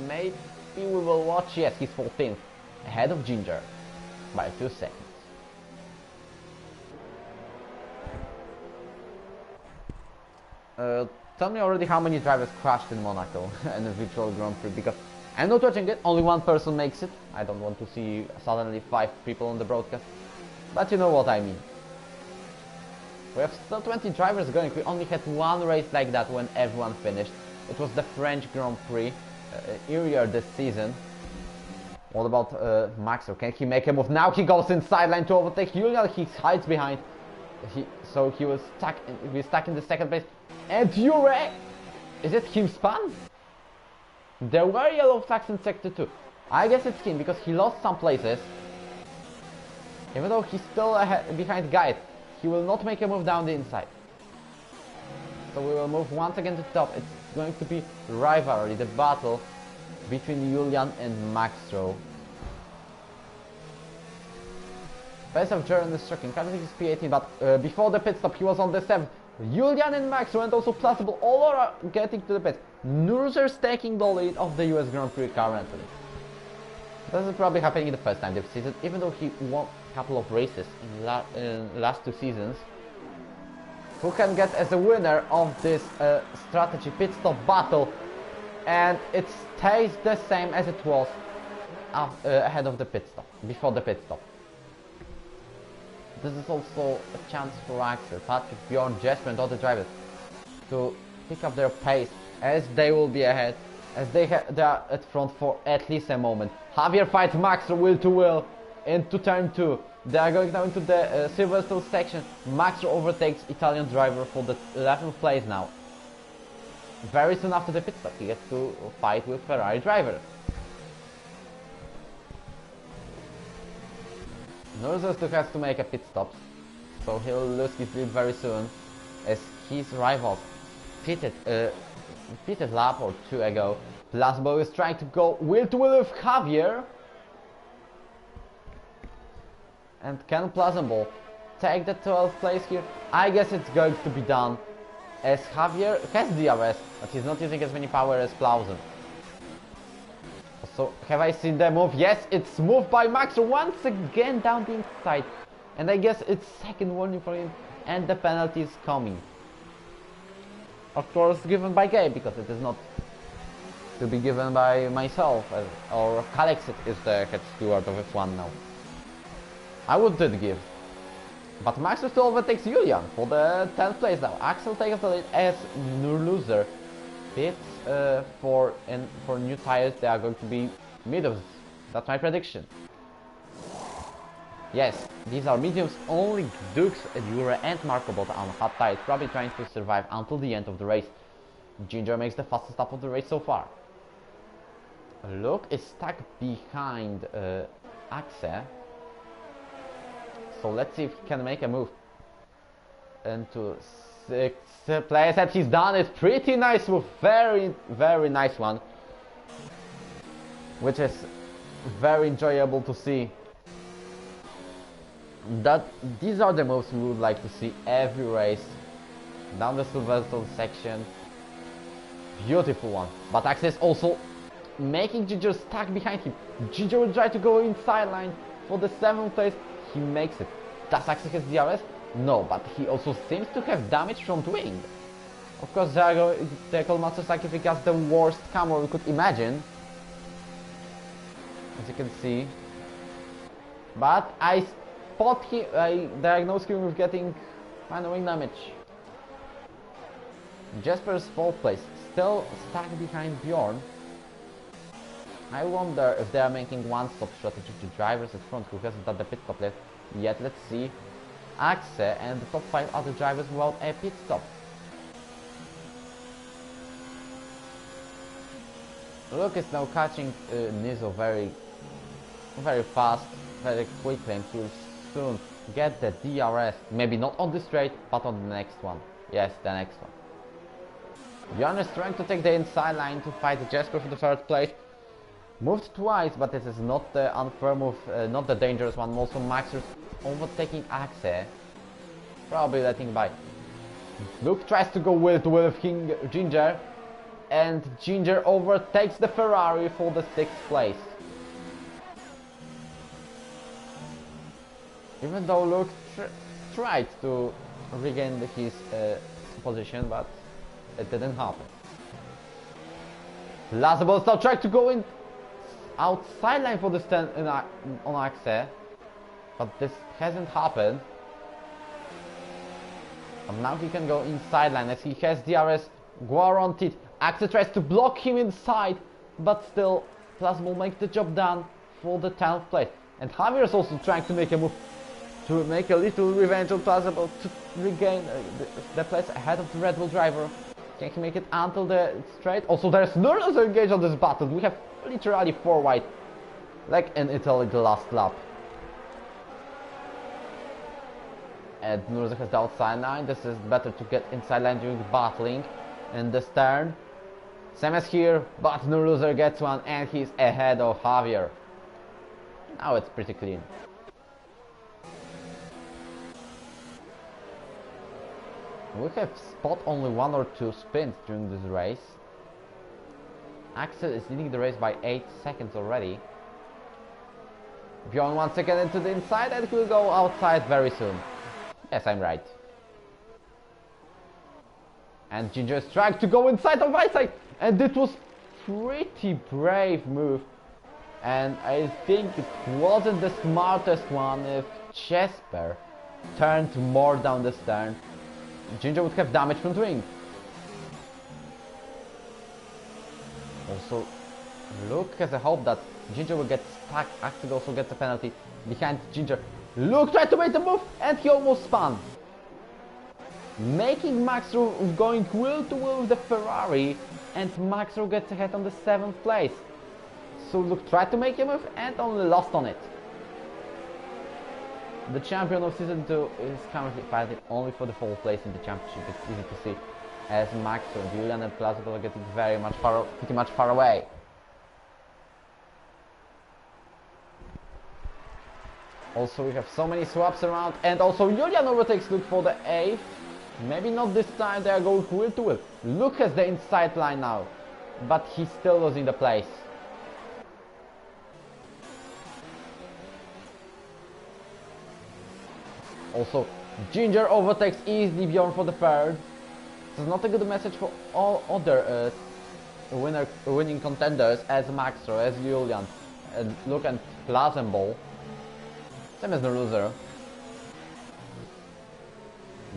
Maybe we will watch. Yes, he's 14th, ahead of Ginger by 2 seconds. Tell me already how many drivers crashed in Monaco in a virtual Grand Prix, because I'm not watching it, only one person makes it. I don't want to see suddenly 5 people on the broadcast, but you know what I mean. We have still 20 drivers going. We only had one race like that when everyone finished. It was the French Grand Prix earlier this season. What about Maxor? Can he make a move? Now he goes inside line to overtake Julian. He hides behind. So he was stuck. He's stuck in the second place. And Jure, is it him spun? There were yellow flags in sector 2. I guess it's him because he lost some places. Even though he's still behind Guide, he will not make a move down the inside. So we will move once again to the top. It's going to be rivalry, the battle between Julian and Maxor. Pace of Jure is shocking. Currently he's P18, but before the pit stop he was on the 7th. Julian and Maxor and also Plazable all are getting to the pit. Nurser's taking the lead of the US Grand Prix currently. This is probably happening the first time this season, even though he won a couple of races in last 2 seasons. Who can get as a winner of this strategy pit stop battle, and it stays the same as it was ahead of the pit stop, before the pit stop. This is also a chance for Axel, Patrick, Bjorn, Jesper and other drivers to pick up their pace, as they will be ahead, as they are at front for at least a moment. Javier fights Maxor wheel to wheel into turn 2. They are going now into the Silverstone section. Maxor overtakes Italian driver for the 11th place now. Very soon after the pit stop, he gets to fight with Ferrari driver. Norris still has to make a pit stop, so he'll lose his lead very soon, as his rivals pitted lap or 2 ago. Plasbo is trying to go wheel to wheel with Javier. And can Plazambol take the 12th place here? I guess it's going to be done, as Javier has DRS, but he's not using as many power as Plausen. So, have I seen the move? Yes, it's moved by Maxor once again down the inside. And I guess it's second warning for him, and the penalty is coming. Of course, given by Gabe, because it is not to be given by myself, or Alex is the head steward of F1 now. I would give. But Maxor still overtakes Julian for the 10th place now. Axel takes the lead as loser. Pits for new tires, they are going to be mediums. That's my prediction. Yes, these are mediums. Only Dukes, Jure and Marco Botta on hot tires, probably trying to survive until the end of the race. Ginger makes the fastest stop of the race so far. Luke is stuck behind Axe. So let's see if he can make a move into 6th place, and he's done it. Pretty nice move, very nice one, which is very enjoyable to see. These are the moves we would like to see every race. Down the Silverstone section. Beautiful one. But Axel is also making Ginger stuck behind him. Ginger will try to go inside line for the 7th place. He makes it. Does Axel has DRS? No, but he also seems to have damage from wing. Of course, the Codemaster Sacrifice the worst camera we could imagine. As you can see. But I spot him, I diagnose him with getting minor wing damage. Jasper's 4th place, still stuck behind Bjorn. I wonder if they are making one-stop strategy to drivers at front who hasn't done the pit stop yet. Let's see. Axe and the top 5 other drivers without a pit stop. Luke is now catching Nizo very fast, very quickly, and he will soon get the DRS. Maybe not on the straight, but on the next one. Yes, the next one. Bjorn is trying to take the inside line to fight Jasper for the 3rd place. Moved twice, but this is not the unfair move, not the dangerous one. Also, Max is overtaking Axe, probably letting by. Luke tries to go with Ginger, and Ginger overtakes the Ferrari for the 6th place. Even though Luke tried to regain his position, but it didn't happen. Lazabos now tried to go in outside line for the stand on Axe, but this hasn't happened. And now he can go inside line as he has DRS guaranteed. Axe tries to block him inside, but still Plasma will make the job done for the 10th place. And Javier is also trying to make a move to make a little revenge on Plasma to regain the place ahead of the Red Bull driver. Can he make it until the straight? Also, there's Nurse engaged on this battle. We have literally 4 wide, like in Italy the last lap. And Nurse has the outside line. This is better to get inside line during battling. And the stern. Same as here, but Nurse gets one and he's ahead of Javier. Now it's pretty clean. We have spot only 1 or 2 spins during this race. Axel is leading the race by 8 seconds already. Bjorn once again into the inside and he will go outside very soon. Yes, I'm right. And Ginger is trying to go inside of right side, and it was pretty brave move. And I think it wasn't the smartest one if Jasper turned more down the stern. Ginger would have damage from the wing. Also, Luke has a hope that Ginger will get stuck. Axel also gets a penalty behind Ginger. Luke tried to make the move and he almost spun, making Maxro going wheel to wheel with the Ferrari, and Maxro gets ahead on the 7th place. So Luke tried to make a move and only lost on it. The champion of season 2 is currently fighting only for the 4th place in the championship. It's easy to see, as Maxo, Julian and Placido are getting pretty much far away. Also, we have so many swaps around, and also Julian overtakes Luke for the 8th. Maybe not this time, they are going wheel to wheel. Luke has the inside line now, but he's still losing the place. Also, Ginger overtakes easily Bjorn for the 3rd. This is not a good message for all other winning contenders as Maxro, as Julian, and Luke and Plazenball. Same as the loser.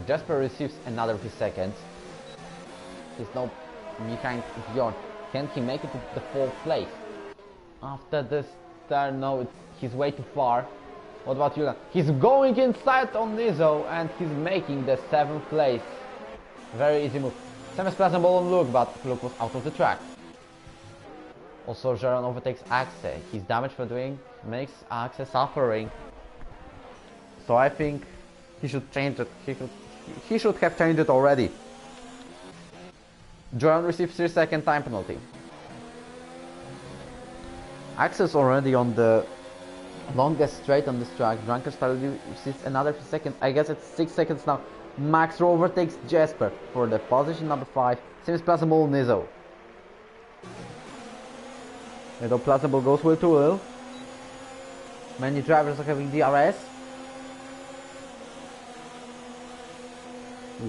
Jasper receives another 3 seconds. He's now behind Bjorn. Can he make it to the 4th place? After this turn, no, he's way too far. What about Julian? He's going inside on Nizo and he's making the 7th place. Very easy move. Same as Plazenball on Luke, but Luke was out of the track. Also, Jaron overtakes Axe. His damage for doing makes Axe suffering. So I think he should change it. He should have changed it already. Jaron receives 3-second time penalty. Axe is already on the Longest straight on this track. Drunken Style receives another few seconds. I guess it's 6 seconds now. Max overtakes Jasper for the position number 5. Seems plausible Nizzo. Although plausible goes will to will. Many drivers are having DRS.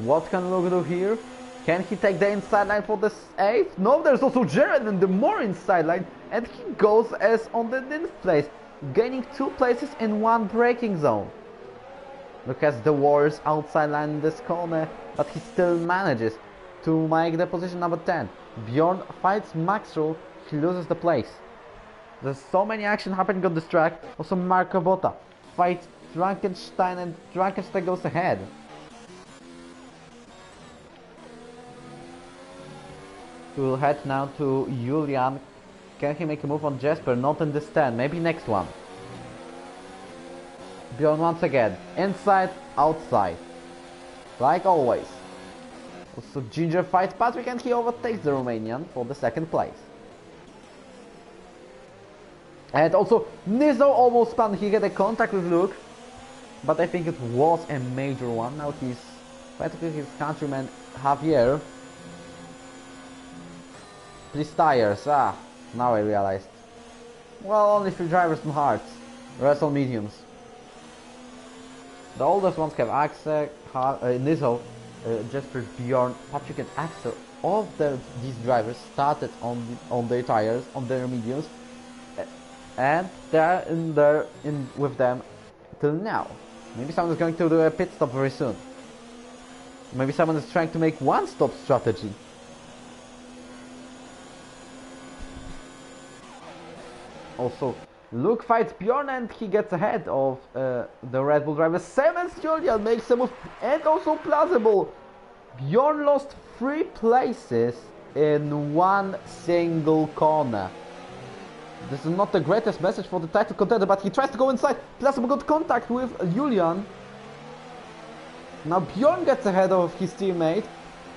What can Luke do here? Can he take the inside line for the 8th? No, there's also Jared in the more inside line. And he goes as on the 9th place. Gaining 2 places in 1 braking zone. Look at the worst outside line in this corner. But he still manages to make the position number 10. Bjorn fights Maxwell. He loses the place. There's so many action happening on this track. Also Marco Botta fights Frankenstein and Frankenstein goes ahead. We'll head now to Julian. Can he make a move on Jasper? Not in this stand. Maybe next one. Bjorn once again. Inside, outside. Like always. Also Ginger fights Patrick and he overtakes the Romanian for the 2nd place. And also Nizzo almost spun. He had a contact with Luke. But I think it was a major one. Now he's fighting with his countryman Javier. Please tires. Now I realized. Well, only 3 drivers on hards. Rest on mediums. The oldest ones have Axel, Nizzo, Jasper, Bjorn, Patrick and Axel. All of these drivers started on their tires, on their mediums. And they're with them till now. Maybe someone is going to do a pit stop very soon. Maybe someone is trying to make one-stop strategy. Also, Luke fights Bjorn and he gets ahead of the Red Bull driver. Simmons Julian makes a move and also plausible. Bjorn lost 3 places in 1 single corner. This is not the greatest message for the title contender, but he tries to go inside. Plausible got contact with Julian. Now Bjorn gets ahead of his teammate.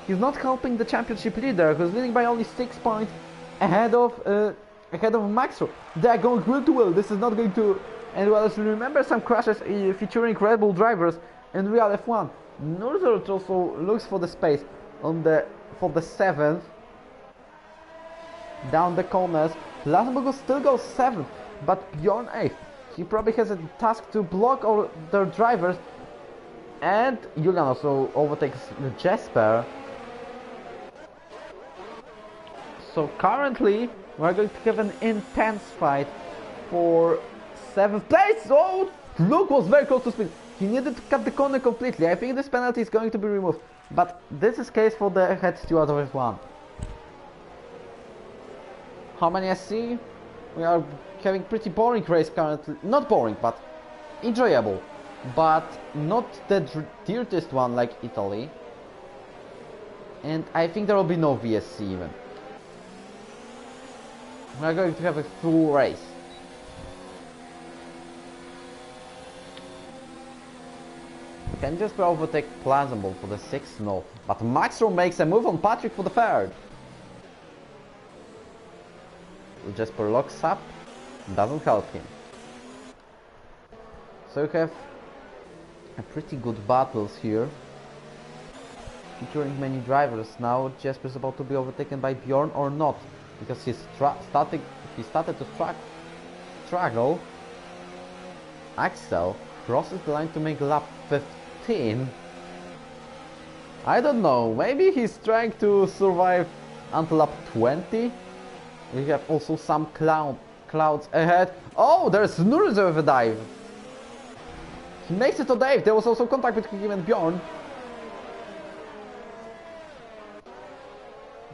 He's not helping the championship leader, who's leading by only 6 points ahead of Maxwell. They are going will to will. This is not going to end well. As you remember some crashes featuring Red Bull drivers in real F1. Norzert also looks for the space for the 7th. Down the corners. Lassenberg still goes 7th, but Bjorn 8th. He probably has a task to block all their drivers. And Julian also overtakes Jasper. So currently we're going to have an intense fight for 7th place. Oh, Luke was very close to spin. He needed to cut the corner completely. I think this penalty is going to be removed. But this is case for the head steward of F1. How many I see? We are having pretty boring race currently. Not boring, but enjoyable. But not the dirtiest one like Italy. And I think there will be no VSC even. We are going to have a full race. Can just overtake Plausible for the 6th? No. But Maxwell makes a move on Patrick for the 3rd. Jasper locks up. Doesn't help him. So you have a pretty good battles here. Featuring many drivers. Now Jasper's about to be overtaken by Bjorn or not. Because he started to struggle. Axel crosses the line to make lap 15. I don't know, maybe he's trying to survive until lap 20. We have also some clouds ahead. Oh, there's Nurze with a dive. He makes it to dive. There was also contact between him and Bjorn.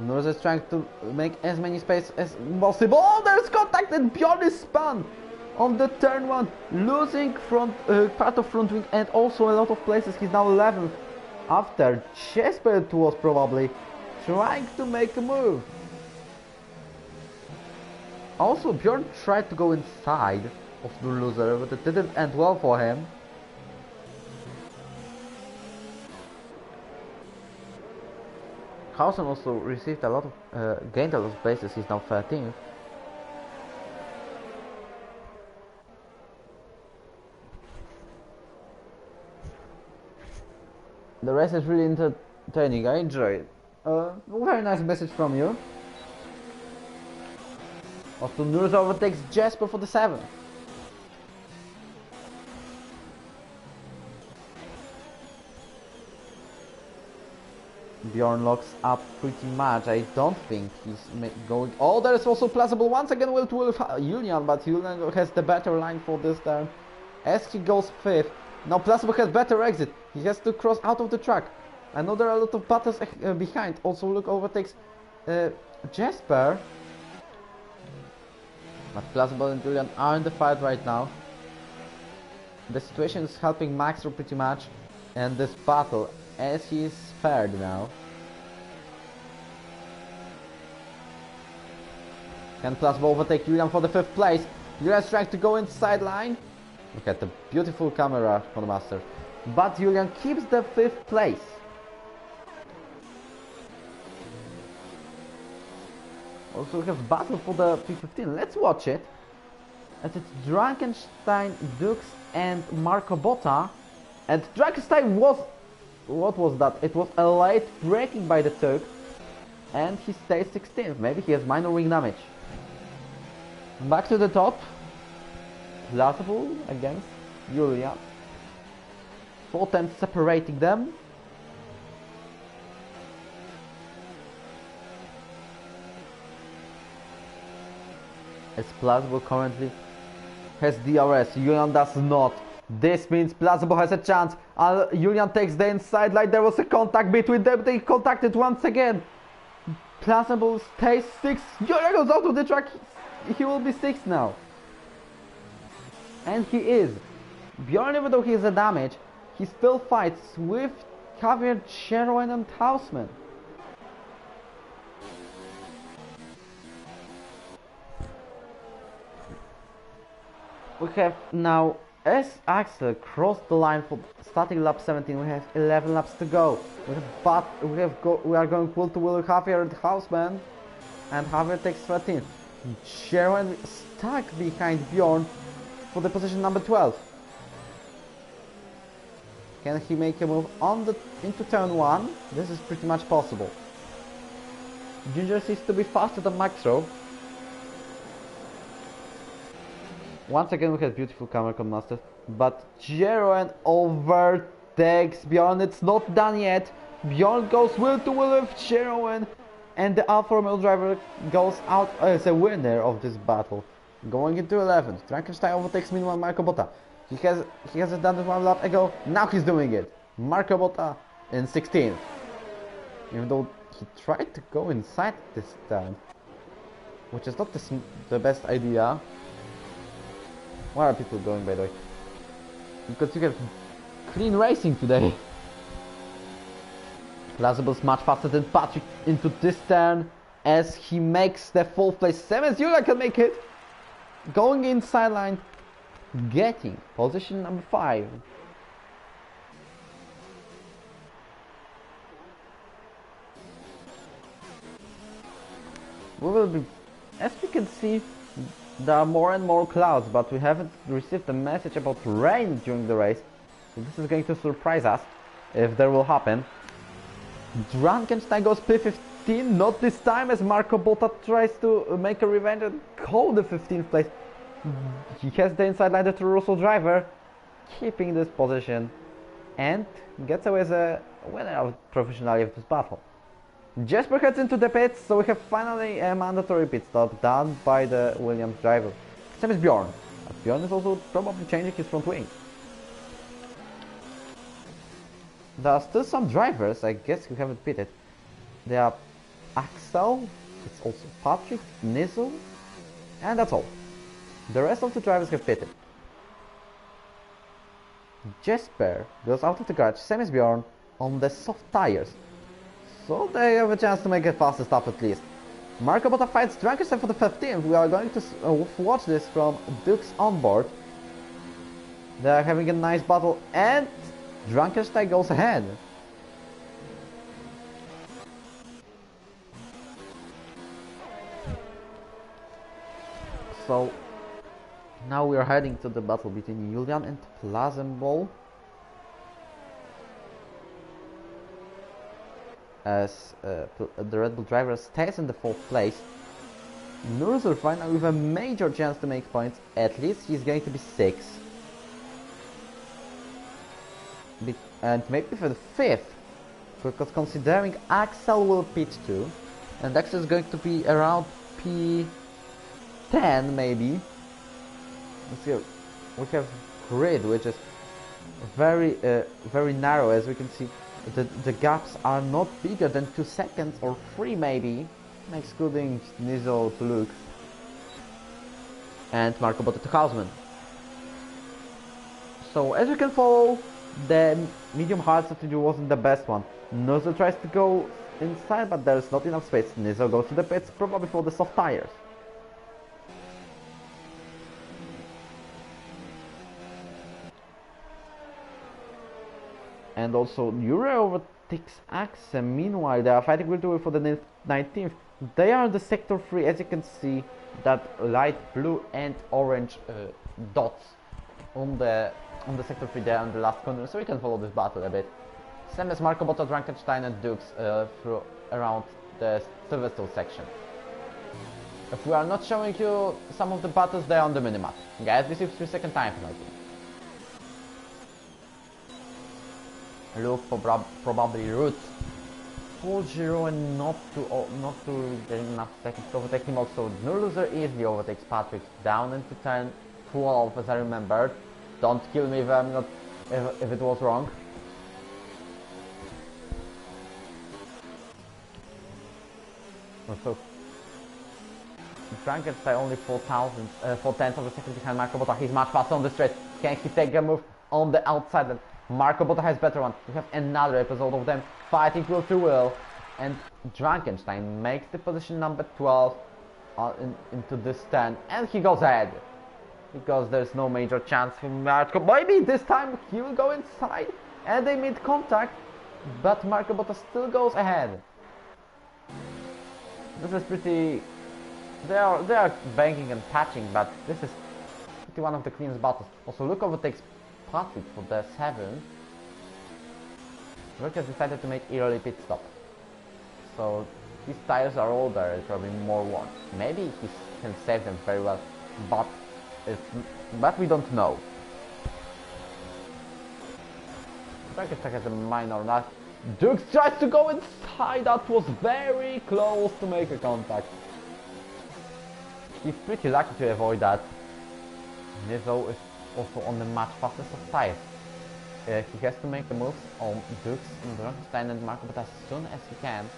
Nurze is trying to make as many space as possible. Oh, there's contact and Bjorn is spun on the turn 1, losing part of front wing and also a lot of places. He's now 11th after Jasper was probably trying to make a move. Also, Bjorn tried to go inside of the loser, but it didn't end well for him. Hausen also received a lot of, gained a lot of places. He's now 13th. The race is really entertaining. I enjoy it. Very nice message from you. Also, Nurs overtakes Jasper for the 7th. Bjorn locks up pretty much. I don't think he's going. Oh, there is also plausible once again with Julian, but Julian has the better line for this turn. As he goes 5th. Now plausible has better exit. He has to cross out of the track. I know there are a lot of battles behind. Also, Luke overtakes Jasper. But plausible and Julian are in the fight right now. The situation is helping Maxro pretty much, and this battle, as he is third now. Can plausible overtake Julian for the 5th place? Julian's trying to go inside line. Look at the beautiful camera on the Master. But Julian keeps the 5th place. Also we have battle for the P15. Let's watch it. As it's Drankenstein, Dux and Marco Botta. And Drankenstein was... What was that? It was a late braking by the Turk. And he stays 16th. Maybe he has minor wing damage. Back to the top. Plausible against Julia. 4 tenths separating them. As plausible currently has DRS, Julian does not. This means plausible has a chance. Julian takes the inside line. There was a contact between them. They contacted once again. Plausible stays 6th. Julian goes out of the track. He will be 6th now. And he is. Bjorn, even though he is a damage, he still fights with Javier, Cheroen and Hausman. We have now, as Axel crossed the line for starting lap 17, we have 11 laps to go. We are going wheel to wheel with Javier and Hausman, and Javier takes 13th. Cheroen stuck behind Bjorn for the position number 12. Can he make a move into turn 1? This is pretty much possible. Ginger seems to be faster than Maxro. Once again we have beautiful camera master, but Cheroen overtakes Bjorn. It's not done yet. Bjorn goes wheel to wheel with Cheroen, and the Alfa Romeo driver goes out as a winner of this battle. Going into 11th. Frankenstein overtakes meanwhile Marco Botta. He hasn't done it 1 lap ago. Now he's doing it. Marco Botta in 16th. Even though he tried to go inside this turn, which is not the best idea. Why are people going, by the way? Because you have clean racing today. Plausible much faster than Patrick into this turn as he makes the 4th place. Siemens Julia can make it. Going inside line, getting position number 5. We will be, as we can see, there are more and more clouds, but we haven't received a message about rain during the race. So this is going to surprise us, if there will happen. Drankenstein goes P15, not this time, as Marco Botta tries to make a revenge and hold the 15th place. He has the inside line to the Russell driver, keeping this position, and gets away as a winner of professionally of this battle. Jasper heads into the pits, so we have finally a mandatory pit stop done by the Williams driver. Same as Bjorn. But Bjorn is also probably changing his front wing. There are still some drivers, I guess, who haven't pitted. They are Axel, it's also Patrick, Nizzle, and that's all. The rest of the drivers have pitted. Jasper goes out of the garage, same as Bjorn, on the soft tires. So they have a chance to make a faster stop at least. Marco Botta fights Drankenstein for the 15th. We are going to watch this from Duke's onboard. They are having a nice battle, and Drankenstein goes ahead. So now we are heading to the battle between Julian and Plausible. as the Red Bull driver stays in the 4th place. Nursulfine with a major chance to make points. At least he's going to be 6th. And maybe for the 5th. Because considering Axel will pit too. And Axel is going to be around P10 maybe. Let's see. We have grid which is very narrow, as we can see. The gaps are not bigger than 2 seconds or 3 maybe, excluding Nizo to Luke and Marco Botta to Hausman. So as you can follow, the medium hard strategy wasn't the best one. Nizo tries to go inside, but there's not enough space. Nizo goes to the pits, probably for the soft tires. And also Yuri overtakes Axe. Meanwhile, they are fighting virtually for the 19th. They are in the sector 3, as you can see, that light blue and orange dots on the sector 3 there on the last corner, so we can follow this battle a bit. Same as Marco Botta, Frankenstein and Dukes through around the Silverstone section. If we are not showing you some of the battles, they are on the minimap. Guys, this is 3-second time penalty. Luke probably routes full Giro and not to gain enough seconds to overtake him. Also, Nurloser easily overtakes Patrick down into turn 12, as I remembered. Don't kill me if I'm not if it was wrong. So Frankenstein only 4 tenths of a second behind Marco Botta. He's much faster on the straight. Can he take a move on the outside? Marco Botta has better one. We have another episode of them fighting wheel to wheel, and Frankenstein makes the position number 12 into this turn, and he goes ahead because there's no major chance for Marco. Maybe this time he will go inside and they meet contact, but Marco Botta still goes ahead. This is pretty. They are banging and patching, but this is pretty one of the cleanest battles. Also, Luke overtakes Patrick for the 7. Luke has decided to make early pit stop, so his tires are older, it's probably more worn. Maybe he can save them very well, but we don't know. Frankenstein has a minor knock. Dukes tries to go inside. That was very close to make a contact. He's pretty lucky to avoid that. Nizo is also on the much faster tires. He has to make the moves on Dukes, Frankenstein and Marco, but as soon as he can.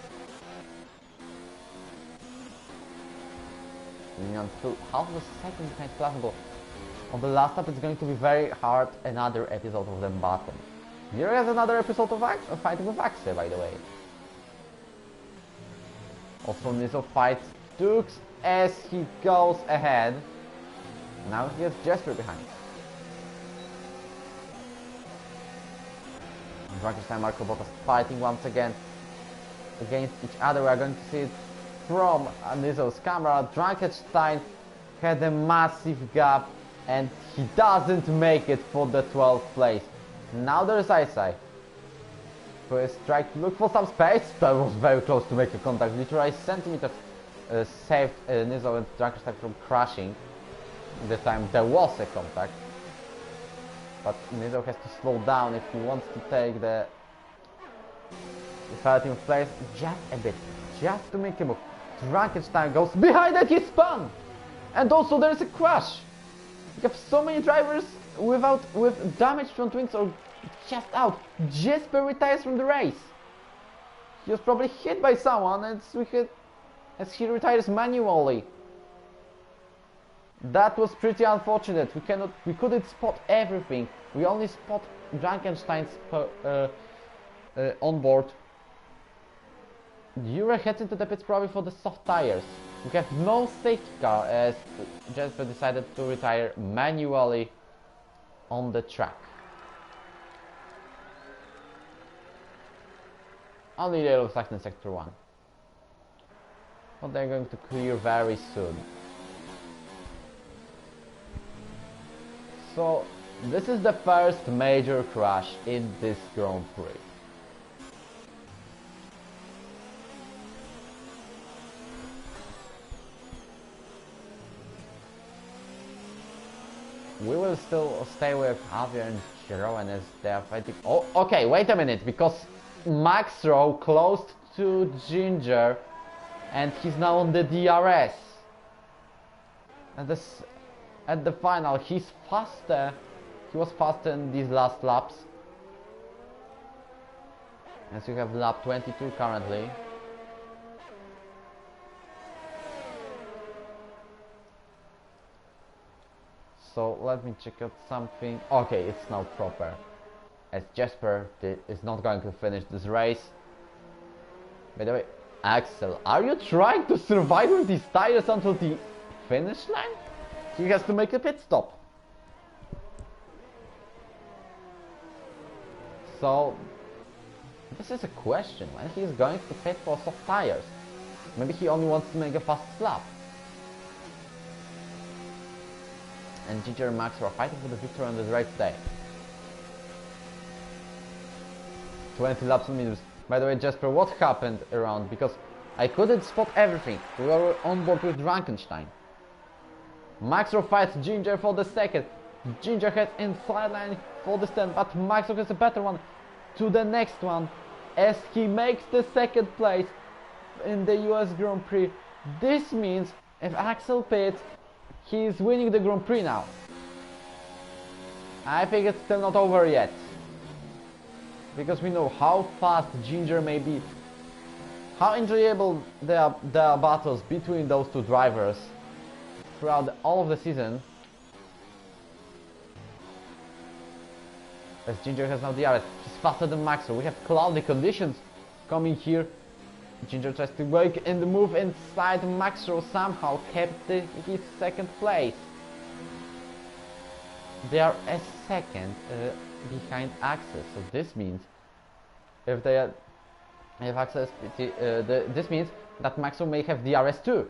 Until half of a second behind Flammable. On the last lap, it's going to be very hard. Another episode of them battle. Here is another episode of fighting with Axe, by the way. Also, Nizo fights Dukes as he goes ahead. Now he has Jesper behind. Frankenstein and Marco Bottas fighting once again against each other. We are going to see it from Nizo's camera. Frankenstein had a massive gap and he doesn't make it for the 12th place. Now there is Isai, who is trying to look for some space. That was very close to make a contact. Literally centimeters saved Nizo and Frankenstein from crashing. The time there was a contact, but Nizo has to slow down if he wants to take the 13th place just a bit, just to make a move. Frankenstein goes behind and he spun, and also there is a crash. You have so many drivers with damaged front wings or just out. Jesper retires from the race. He was probably hit by someone as he retires manually. That was pretty unfortunate. We couldn't spot everything. We only spot Frankenstein's onboard. Jura heads into the pits probably for the soft tires. We have no safety car as Jesper decided to retire manually on the track. Only Yellow Saxon Sector 1. But they're going to clear very soon. So, this is the first major crash in this Grand Prix. We will still stay with Javier and Jeroen as they are fighting. Oh, okay, wait a minute, because Max Rowe closed to Ginger and he's now on the DRS. At the final, he's faster. He was faster in these last laps. As you have lap 22 currently. So let me check out something. Okay, it's now proper. As Jasper is not going to finish this race. By the way, Axel, are you trying to survive with these tires until the finish line? He has to make a pit stop. So, this is a question. When he's going to pit for soft tires? Maybe he only wants to make a fast lap. And Ginger and Max are fighting for the victory on this race today. 20 laps on meters. By the way, Jasper, what happened around? Because I couldn't spot everything. We were on board with Frankenstein. Maxro fights Ginger for the second. Ginger heads inside line for the stand, but Maxro has a better one to the next one as he makes the second place in the US Grand Prix. This means if Axel pits, he is winning the Grand Prix now. I think it's still not over yet, because we know how fast Ginger may be, how enjoyable there are battles between those two drivers throughout all of the season. As Ginger has now DRS, he's faster than Max, so we have cloudy conditions coming here. Ginger tries to work in the move inside. Maxro somehow kept his second place. They are a second behind Axel, so this means if Axel this means that Maxo may have DRS too,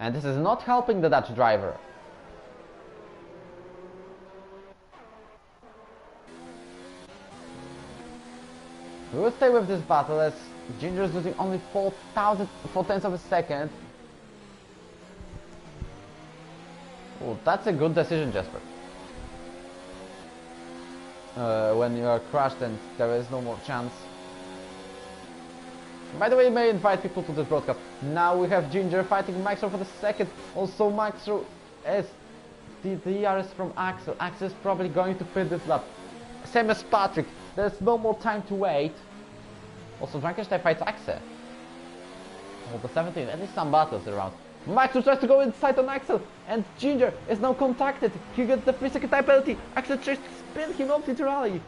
and this is not helping the Dutch driver. We will stay with this battle as Ginger is losing only 4 tenths of a second. Oh, that's a good decision, Jasper. When you are crushed and there is no more chance. By the way, you may invite people to this broadcast. Now we have Ginger fighting Maxro for the second. Also Maxro as the DRS from Axel. Axel is probably going to pit this lap. Same as Patrick. There's no more time to wait. Also Frankenstein fights Axel. Oh, the 17th. At least some battles around. Maxo tries to go inside on Axel, and Ginger is now contacted. He gets the 3-second time penalty. Axel tries to spin him off literally.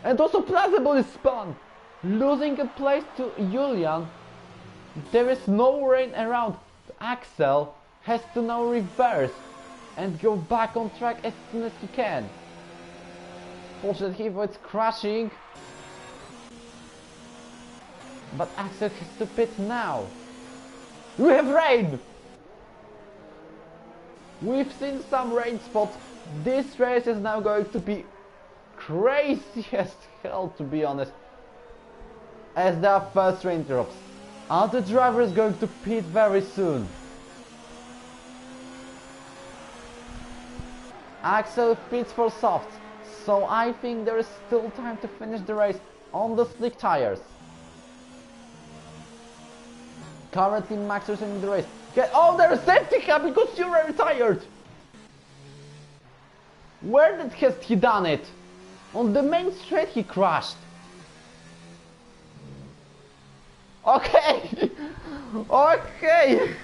And also Plausible is spun, losing a place to Julian. There is no rain around. Axel has to now reverse and go back on track as soon as he can. Fortunately, he avoids crashing. But Axel has to pit now. We have rain! We've seen some rain spots. This race is now going to be crazy as hell, to be honest. As there are first rain drops. Other driver is going to pit very soon. Axel pits for softs, so I think there is still time to finish the race on the slick tires. Currently Max is in the race. Oh, there's a safety car because you're retired! Where has he done it? On the main straight he crashed. Okay! Okay!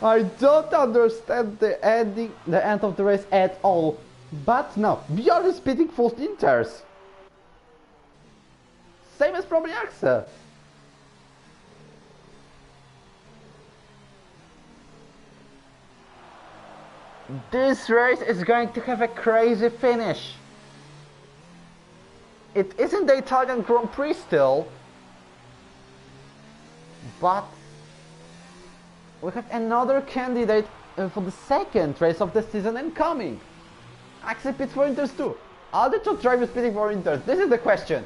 I don't understand the end of the race at all. But now, Bjorn is pitting false inters. Same as probably Axel. This race is going to have a crazy finish. It isn't the Italian Grand Prix still, but we have another candidate for the second race of the season incoming. Axel pits for Inters too. Are the top drivers pitting for Inters? This is the question.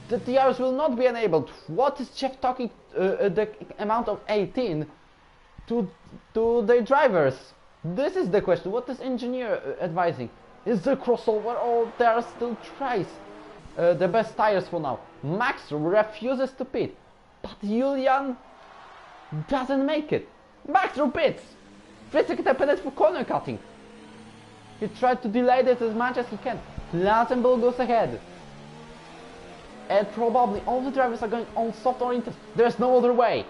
The TRs will not be enabled. What is Jeff talking the amount of 18 to the drivers? This is the question. What is engineer advising? Is the crossover or there are still tries? The best tires for now. Max refuses to pit, but Julian doesn't make it. Max pits. 3-second penalty for corner cutting. He tried to delay this as much as he can. Lattenbull goes ahead. And probably all the drivers are going on soft or inter. There's no other way.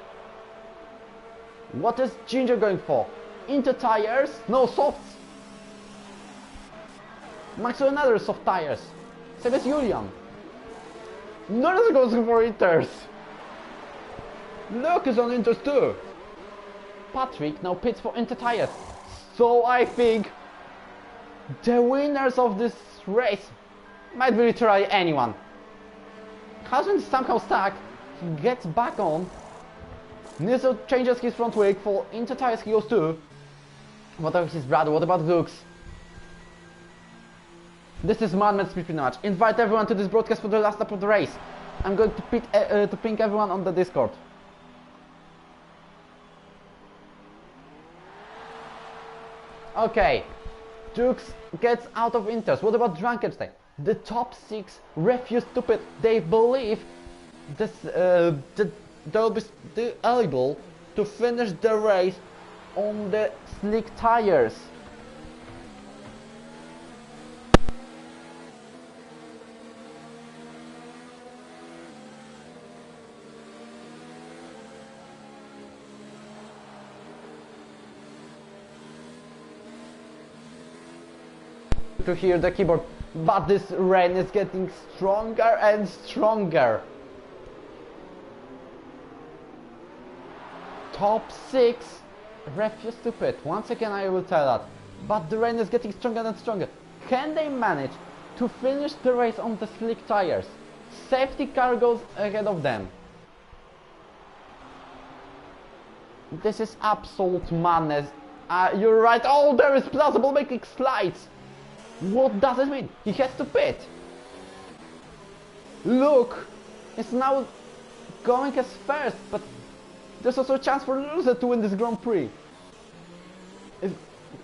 What is Ginger going for? Into tires? No, softs. Max with another soft tires. Same as Julian. Norris goes for inters. Luke is on inters too. Patrick now pits for inter tires. So I think the winners of this race might really try anyone. Husband is somehow stuck. He gets back on. Nisso changes his front wing for inter tires. He goes too. What about his brother? What about Luke's? This is Madman's pretty much. Invite everyone to this broadcast for the last lap of the race. I'm going to ping everyone on the Discord. Okay, Dukes gets out of inters. What about Drunkenstein? The top 6 refuse to pit. They believe this, they'll be still able to finish the race on the slick tires. To hear the keyboard, but this rain is getting stronger and stronger. Top 6 refuse to pit. Once again I will tell that, but the rain is getting stronger and stronger. Can they manage to finish the race on the slick tires? Safety car goes ahead of them. This is absolute madness. You're right. Oh, there is plausible making slides. What does it mean? He has to pit. Luke is now going as first, but there's also a chance for Loser to win this Grand Prix.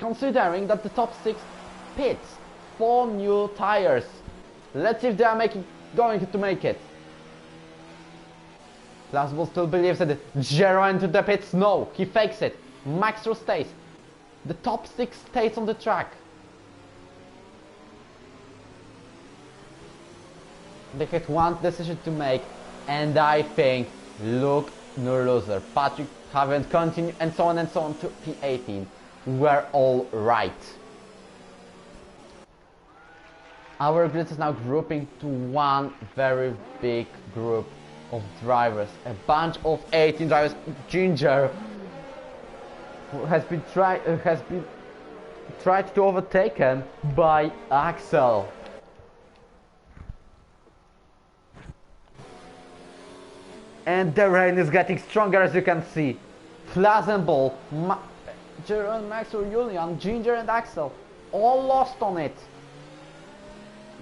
Considering that the top 6 pits 4 new tires. Let's see if they are going to make it. Plausible still believes that Gero into the pits. No, he fakes it. Maxro stays. The top 6 stays on the track. They had one decision to make, and I think Luke, no loser, Patrick haven't continued, and so on to P18 were all right. Our grid is now grouping to one very big group of drivers, a bunch of 18 drivers. Ginger, who has been tried to overtake him by Axel. And the rain is getting stronger, as you can see. Flazenball, Jerome, Max, or Julian, Ginger and Axel all lost on it.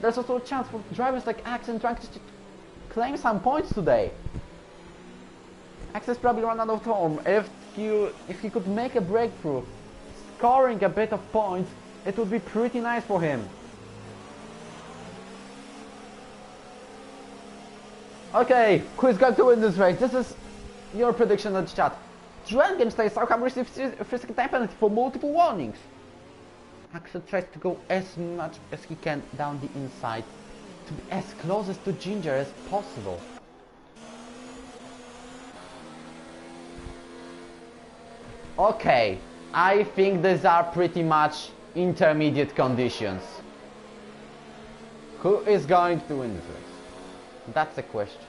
There's also a chance for drivers like Axel and Trunks to claim some points today. Axel's probably run out of form. If he could make a breakthrough, scoring a bit of points, it would be pretty nice for him. Okay, who is going to win this race? This is your prediction in the chat. Drankenstein somehow received 3-second time penalty for multiple warnings. Axel tries to go as much as he can down the inside to be as close to Ginger as possible. Okay, I think these are pretty much intermediate conditions. Who is going to win this race? That's the question.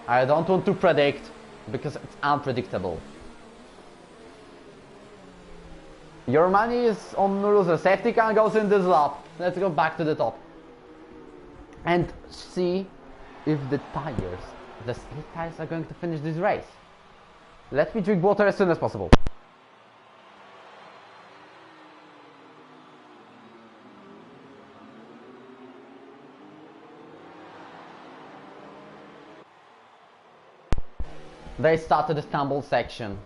I don't want to predict because it's unpredictable. Your money is on loser. Safety car goes in this lap. Let's go back to the top and see if the slick tires are going to finish this race. Let me drink water as soon as possible. They started the stumble section.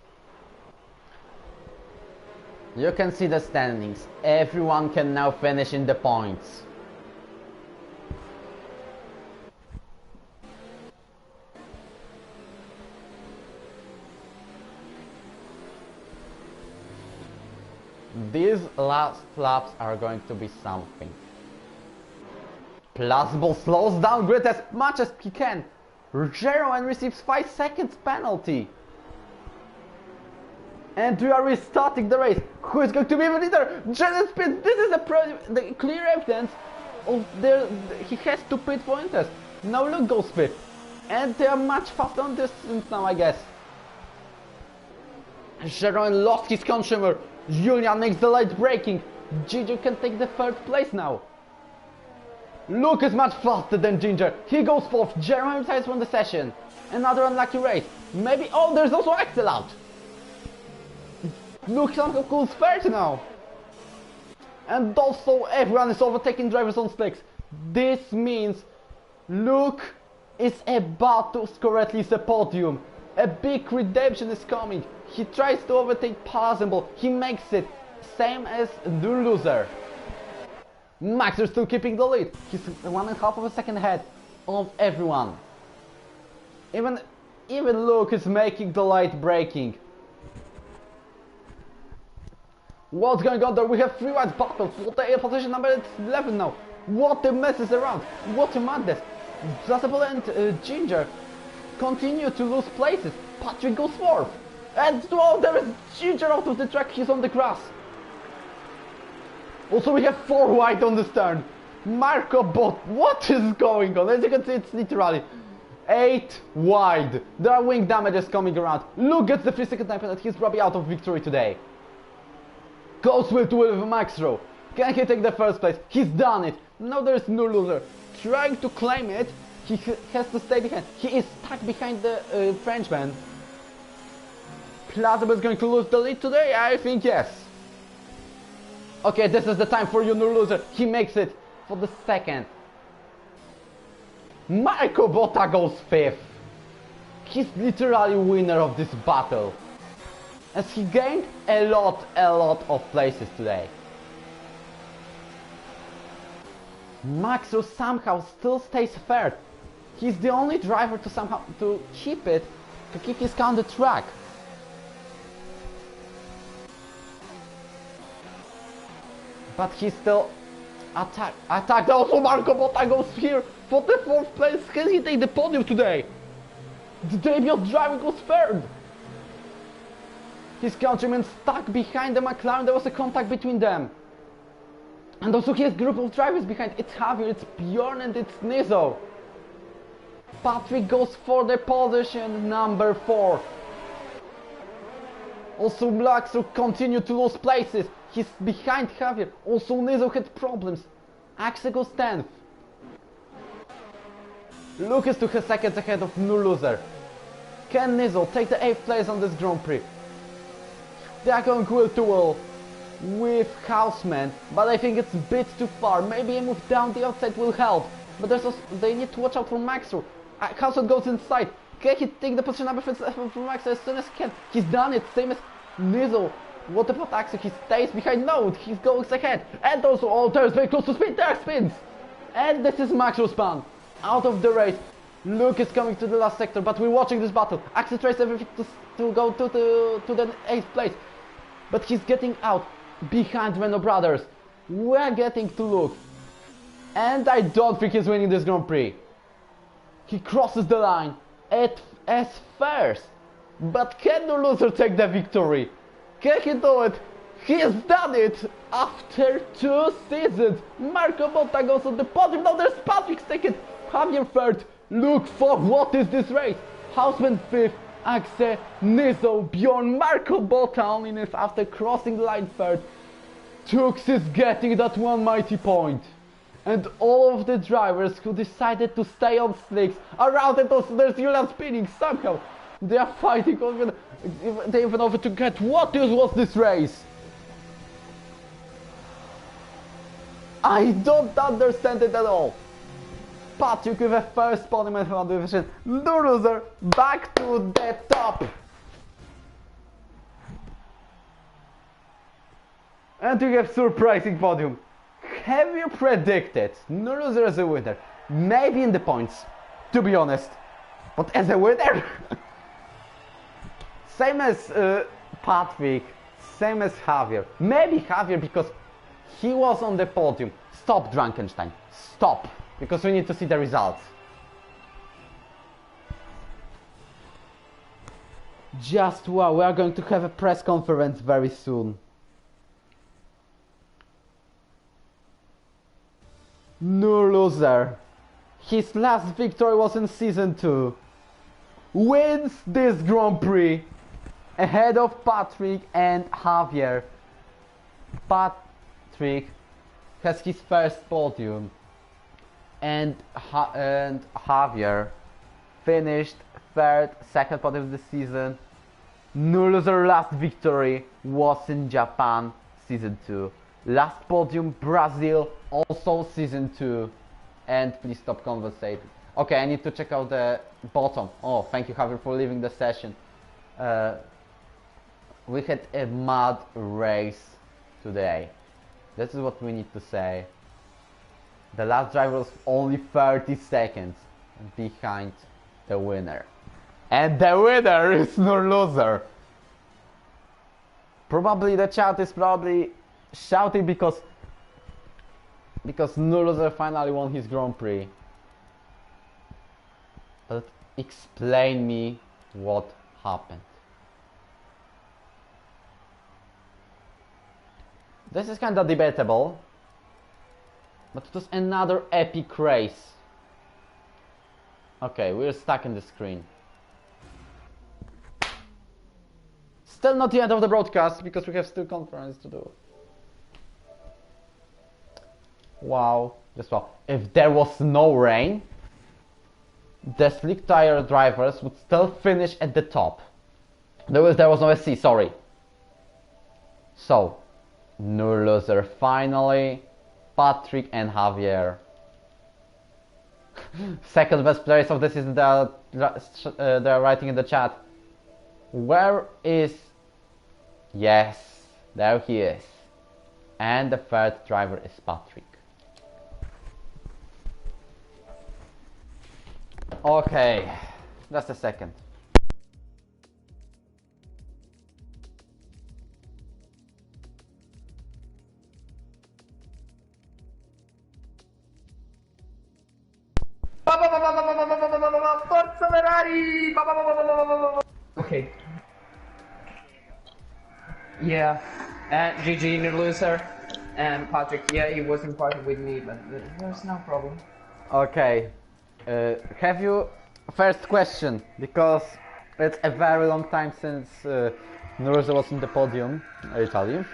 You can see the standings. Everyone can now finish in the points. These last laps are going to be something. Plasball slows down Grid as much as he can. Jeroen receives 5 seconds penalty. And we are restarting the race. Who is going to be the leader? Jeroen spins. This is the clear evidence of he has to pit for interest. Now Luke goes fifth. And they are much faster on distance now, I guess. Jeroen lost his consumer. Julian makes the late braking. Ginger can take the third place now. Luke is much faster than Ginger. He goes fourth. Jeroen retires from the session. Another unlucky race. Maybe. Oh, there's also Axel out. Luke somehow goes third now. And also everyone is overtaking drivers on slicks. This means Luke is about to score at least a podium. A big redemption is coming. He tries to overtake Plasball. He makes it. Same as the loser. Max is still keeping the lead. He's 1.5 of a second ahead of everyone. Even Luke is making the late braking. What's going on there? We have 3 white battles. What the position number 11 now. What a mess is around. What a madness. Plasball and Ginger continue to lose places. Patrick goes fourth. And oh, there is Ginger out of the track. He's on the grass. Also, we have 4 wide on the stern. Marco Bot. What is going on? As you can see, it's literally 8 wide. There are wing damages coming around. Luke gets the 3-second time penalty. He's probably out of victory today. Goes with Maxro. Can he take the first place? He's done it. Now there's no loser. Trying to claim it. He has to stay behind. He is stuck behind the Frenchman. Plasball is going to lose the lead today? I think yes. Okay, this is the time for you, no loser. He makes it for the second. Marco Botta goes 5th. He's literally winner of this battle. As he gained a lot of places today. Maxo somehow still stays third. He's the only driver to keep his car on the track. But he still attacked. Also Marco Botta goes here for the 4th place. Can he take the podium today? The debut driver goes third. His countryman stuck behind the McLaren. There was a contact between them. And also he has a group of drivers behind. It's Javier, it's Bjorn and it's Nizo. Patrick goes for the position number 4. Also Blackso continued to lose places. He's behind Javier. Also Nizo had problems. Axel goes 10th. Lucas took 2 seconds ahead of no loser. Can Nizo take the 8th place on this Grand Prix? They are going will to will with Houseman, but I think it's a bit too far. Maybe a move down the outside will help. But there's also, they need to watch out for Maxo. Houseman goes inside. Can he take the position number from Maxo as soon as he can? He's done it, same as Nizo. What about Axel? He stays behind. No, he's going ahead. And also, oh, there's very close to spin. There spins. And this is Maxo's span. Out of the race. Luke is coming to the last sector, but we're watching this battle. Axel tries everything to go to the 8th place. But he's getting out behind Renault Brothers. We're getting to Luke. And I don't think he's winning this Grand Prix. He crosses the line as first. But can the loser take the victory? Can he do it? He has done it after 2 seasons. Marco Botta goes on the podium. Now there's Patrick second, Javier third, Luke fourth. What is this race? Houseman 5th, Axel, Nizo, Bjorn, Marco Botta only missed after crossing the line 3rd. Tux is getting that one mighty point. And all of the drivers who decided to stay on slicks are out, and also there's Julian spinning somehow. They are fighting over, they even over to get what was this race? I don't understand it at all. Patrick with a first podium in front division. No loser, back to the top. And we have surprising podium. Have you predicted no loser as a winner? Maybe in the points, to be honest. But as a winner? Same as Patrick, same as Javier. Maybe Javier because he was on the podium. Stop, Drunkenstein. Stop. Because we need to see the results. Just wow, we are going to have a press conference very soon. No loser. His last victory was in Season 2. Wins this Grand Prix ahead of Patrick and Javier. Patrick has his first podium and Javier finished third, second podium of the season. No loser last victory was in Japan, Season 2. Last podium, Brazil, also Season 2. And please stop conversating. Okay, I need to check out the bottom. Oh, thank you, Javier, for leaving the session. We had a mad race today. This is what we need to say. The last driver was only 30 seconds behind the winner. And the winner is no loser. Probably the chat is probably shouting because no loser finally won his Grand Prix. But explain me what happened. This is kinda debatable, but it was another epic race. Okay, we're stuck in the screen. Still not the end of the broadcast because we have still conference to do. Wow, just wow. If there was no rain, the slick tire drivers would still finish at the top. There was no SC, sorry. So, no loser finally, Patrick and Javier. Second best players of the season, they're writing in the chat. Where is... Yes, there he is. And the third driver is Patrick. Okay, just a second. Forza Ferrari! Okay. Yeah, and GG no loser, and Patrick, yeah, he wasn't part with me, but there's no problem. Okay, have you... First question, because it's a very long time since Norza was on the podium, I tell you.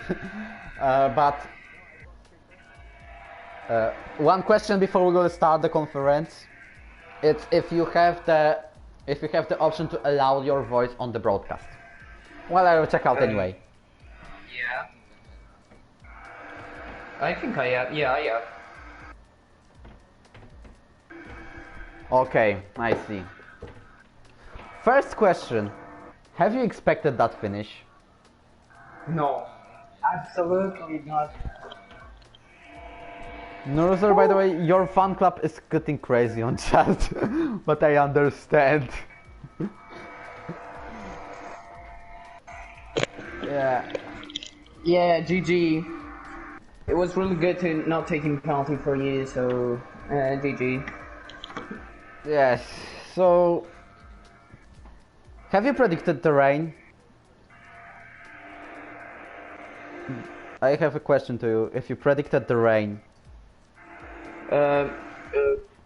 But one question before we go to start the conference. It's if you have the option to allow your voice on the broadcast. Well, I will check out anyway. Yeah. I think I have. Yeah, I have. Okay, I see. First question: have you expected that finish? No, absolutely not. Norzer, by the way, your fan club is getting crazy on chat, but I understand. Yeah. Yeah, GG. It was really good to not taking penalty for you, so GG. Yes. So, have you predicted the rain? I have a question to you. If you predicted the rain.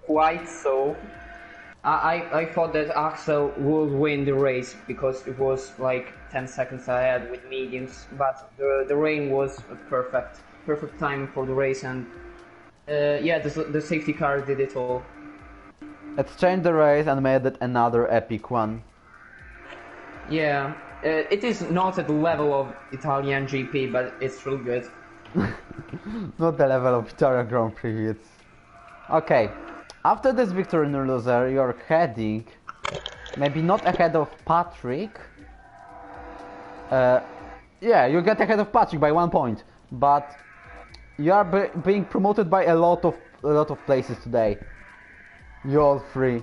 Quite so. I thought that Axel would win the race because it was like 10 seconds ahead with mediums, but the rain was a perfect time for the race, and yeah, the safety car did it all. It's changed the race and made it another epic one. Yeah, it is not at the level of Italian GP, but it's really good. Not the level of Italian Grand Prix, it's... Okay, after this victory in loser, you're heading, maybe not ahead of Patrick, Yeah, you get ahead of Patrick by 1 point, but you are being promoted by a lot of places today. You're all free.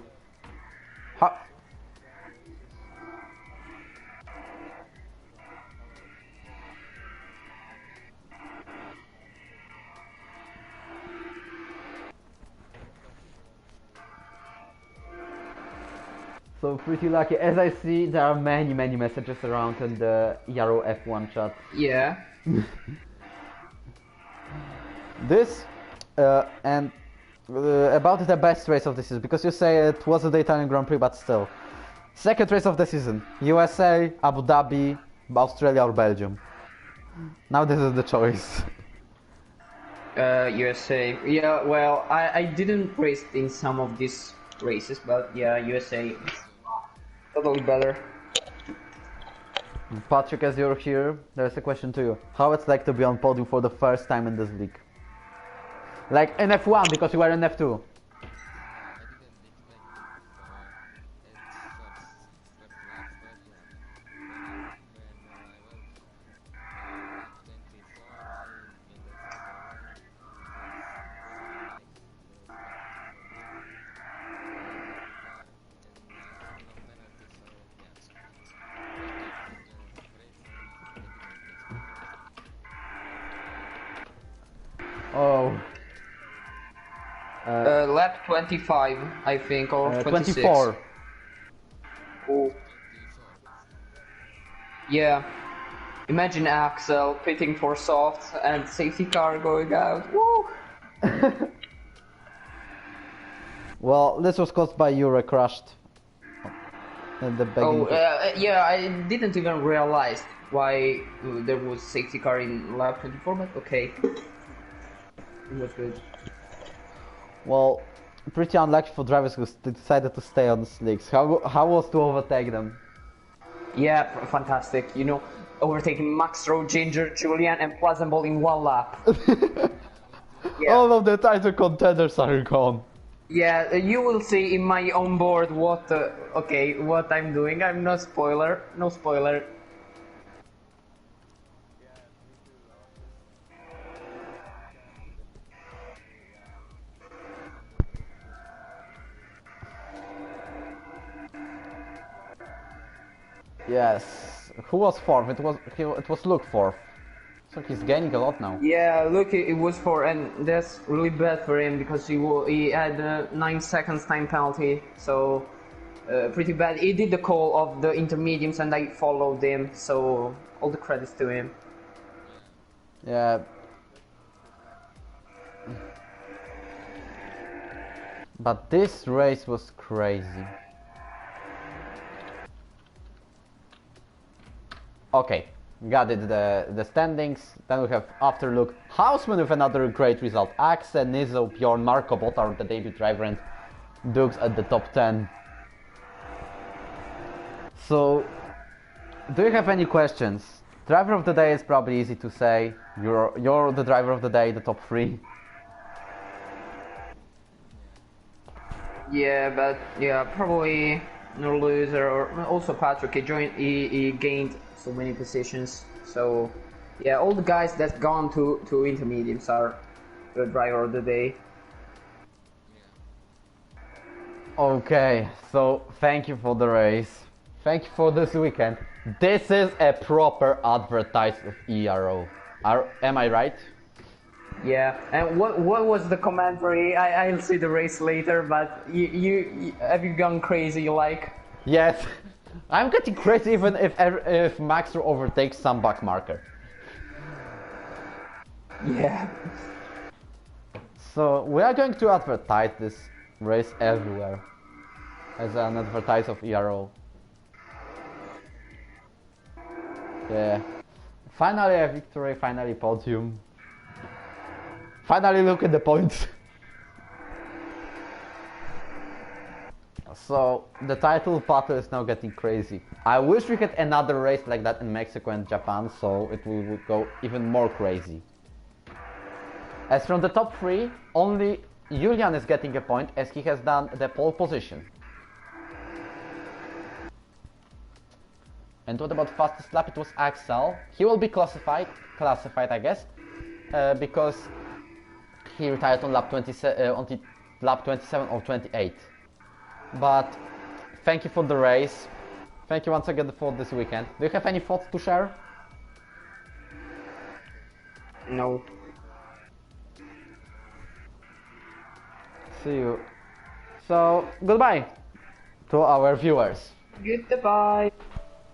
So pretty lucky. As I see, there are many messages around in the Yarrow F1 chat. Yeah. This and about the best race of the season, because you say it wasn't the Italian Grand Prix, but still. Second race of the season: USA, Abu Dhabi, Australia or Belgium. Now this is the choice. USA. Yeah, well, I didn't race in some of these races, but yeah, USA is totally better. Patrick, as you're here, there's a question to you. How it's like to be on podium for the first time in this league? Like in F1, because you were in F2. Oh. Lap 25, I think, or 26. 24. Oh. Yeah. Imagine Axel pitting for soft and safety car going out. Woo! Well, this was caused by Euro crashed in the beginning. Yeah, I didn't even realize why there was safety car in lap 24, but okay. It was good. Well, pretty unlucky for drivers who decided to stay on the slicks. How was to overtake them? Yeah, fantastic. You know, overtaking Max Rowe, Ginger, Julian, and Plazenball in 1 lap. Yeah. All of the title contenders are gone. Yeah, you will see in my onboard what what I'm doing. I'm no spoiler. Yes. Who was fourth? It was Luke fourth. So he's gaining a lot now. Yeah, look, it was for, and that's really bad for him because he had a 9 seconds time penalty, so pretty bad. He did the call of the intermediates and I followed him, so all the credits to him. Yeah. But this race was crazy. Okay, got it, the standings. Then we have Afterlook, Houseman with another great result. Axe, Nizo, Bjorn, Marco Botta are the debut driver, and Dukes at the top 10. So, do you have any questions? Driver of the day is probably easy to say. You're the driver of the day, the top 3. Yeah, but yeah, probably no loser, or also Patrick. He gained so many positions. So yeah, all the guys that gone to intermediates are the driver of the day. Okay, so thank you for the race. Thank you for this weekend. This is a proper advertise of ERO. Am I right? Yeah, and what was the commentary? I'll see the race later, but you have you gone crazy like? Yes, I'm getting crazy even if Max overtakes some back marker. Yeah. So we are going to advertise this race everywhere as an advertise of ERO. Yeah. Finally a victory, finally podium. Finally look at the points. So the title battle is now getting crazy. I wish we had another race like that in Mexico and Japan, so it will go even more crazy. As from the top 3, only Julian is getting a point as he has done the pole position. And what about fastest lap? It was Axel. He will be classified, I guess, because he retired on lap 27 or 28. But thank you for the race. Thank you once again for this weekend. Do you have any thoughts to share? No. See you. So, goodbye to our viewers. Goodbye.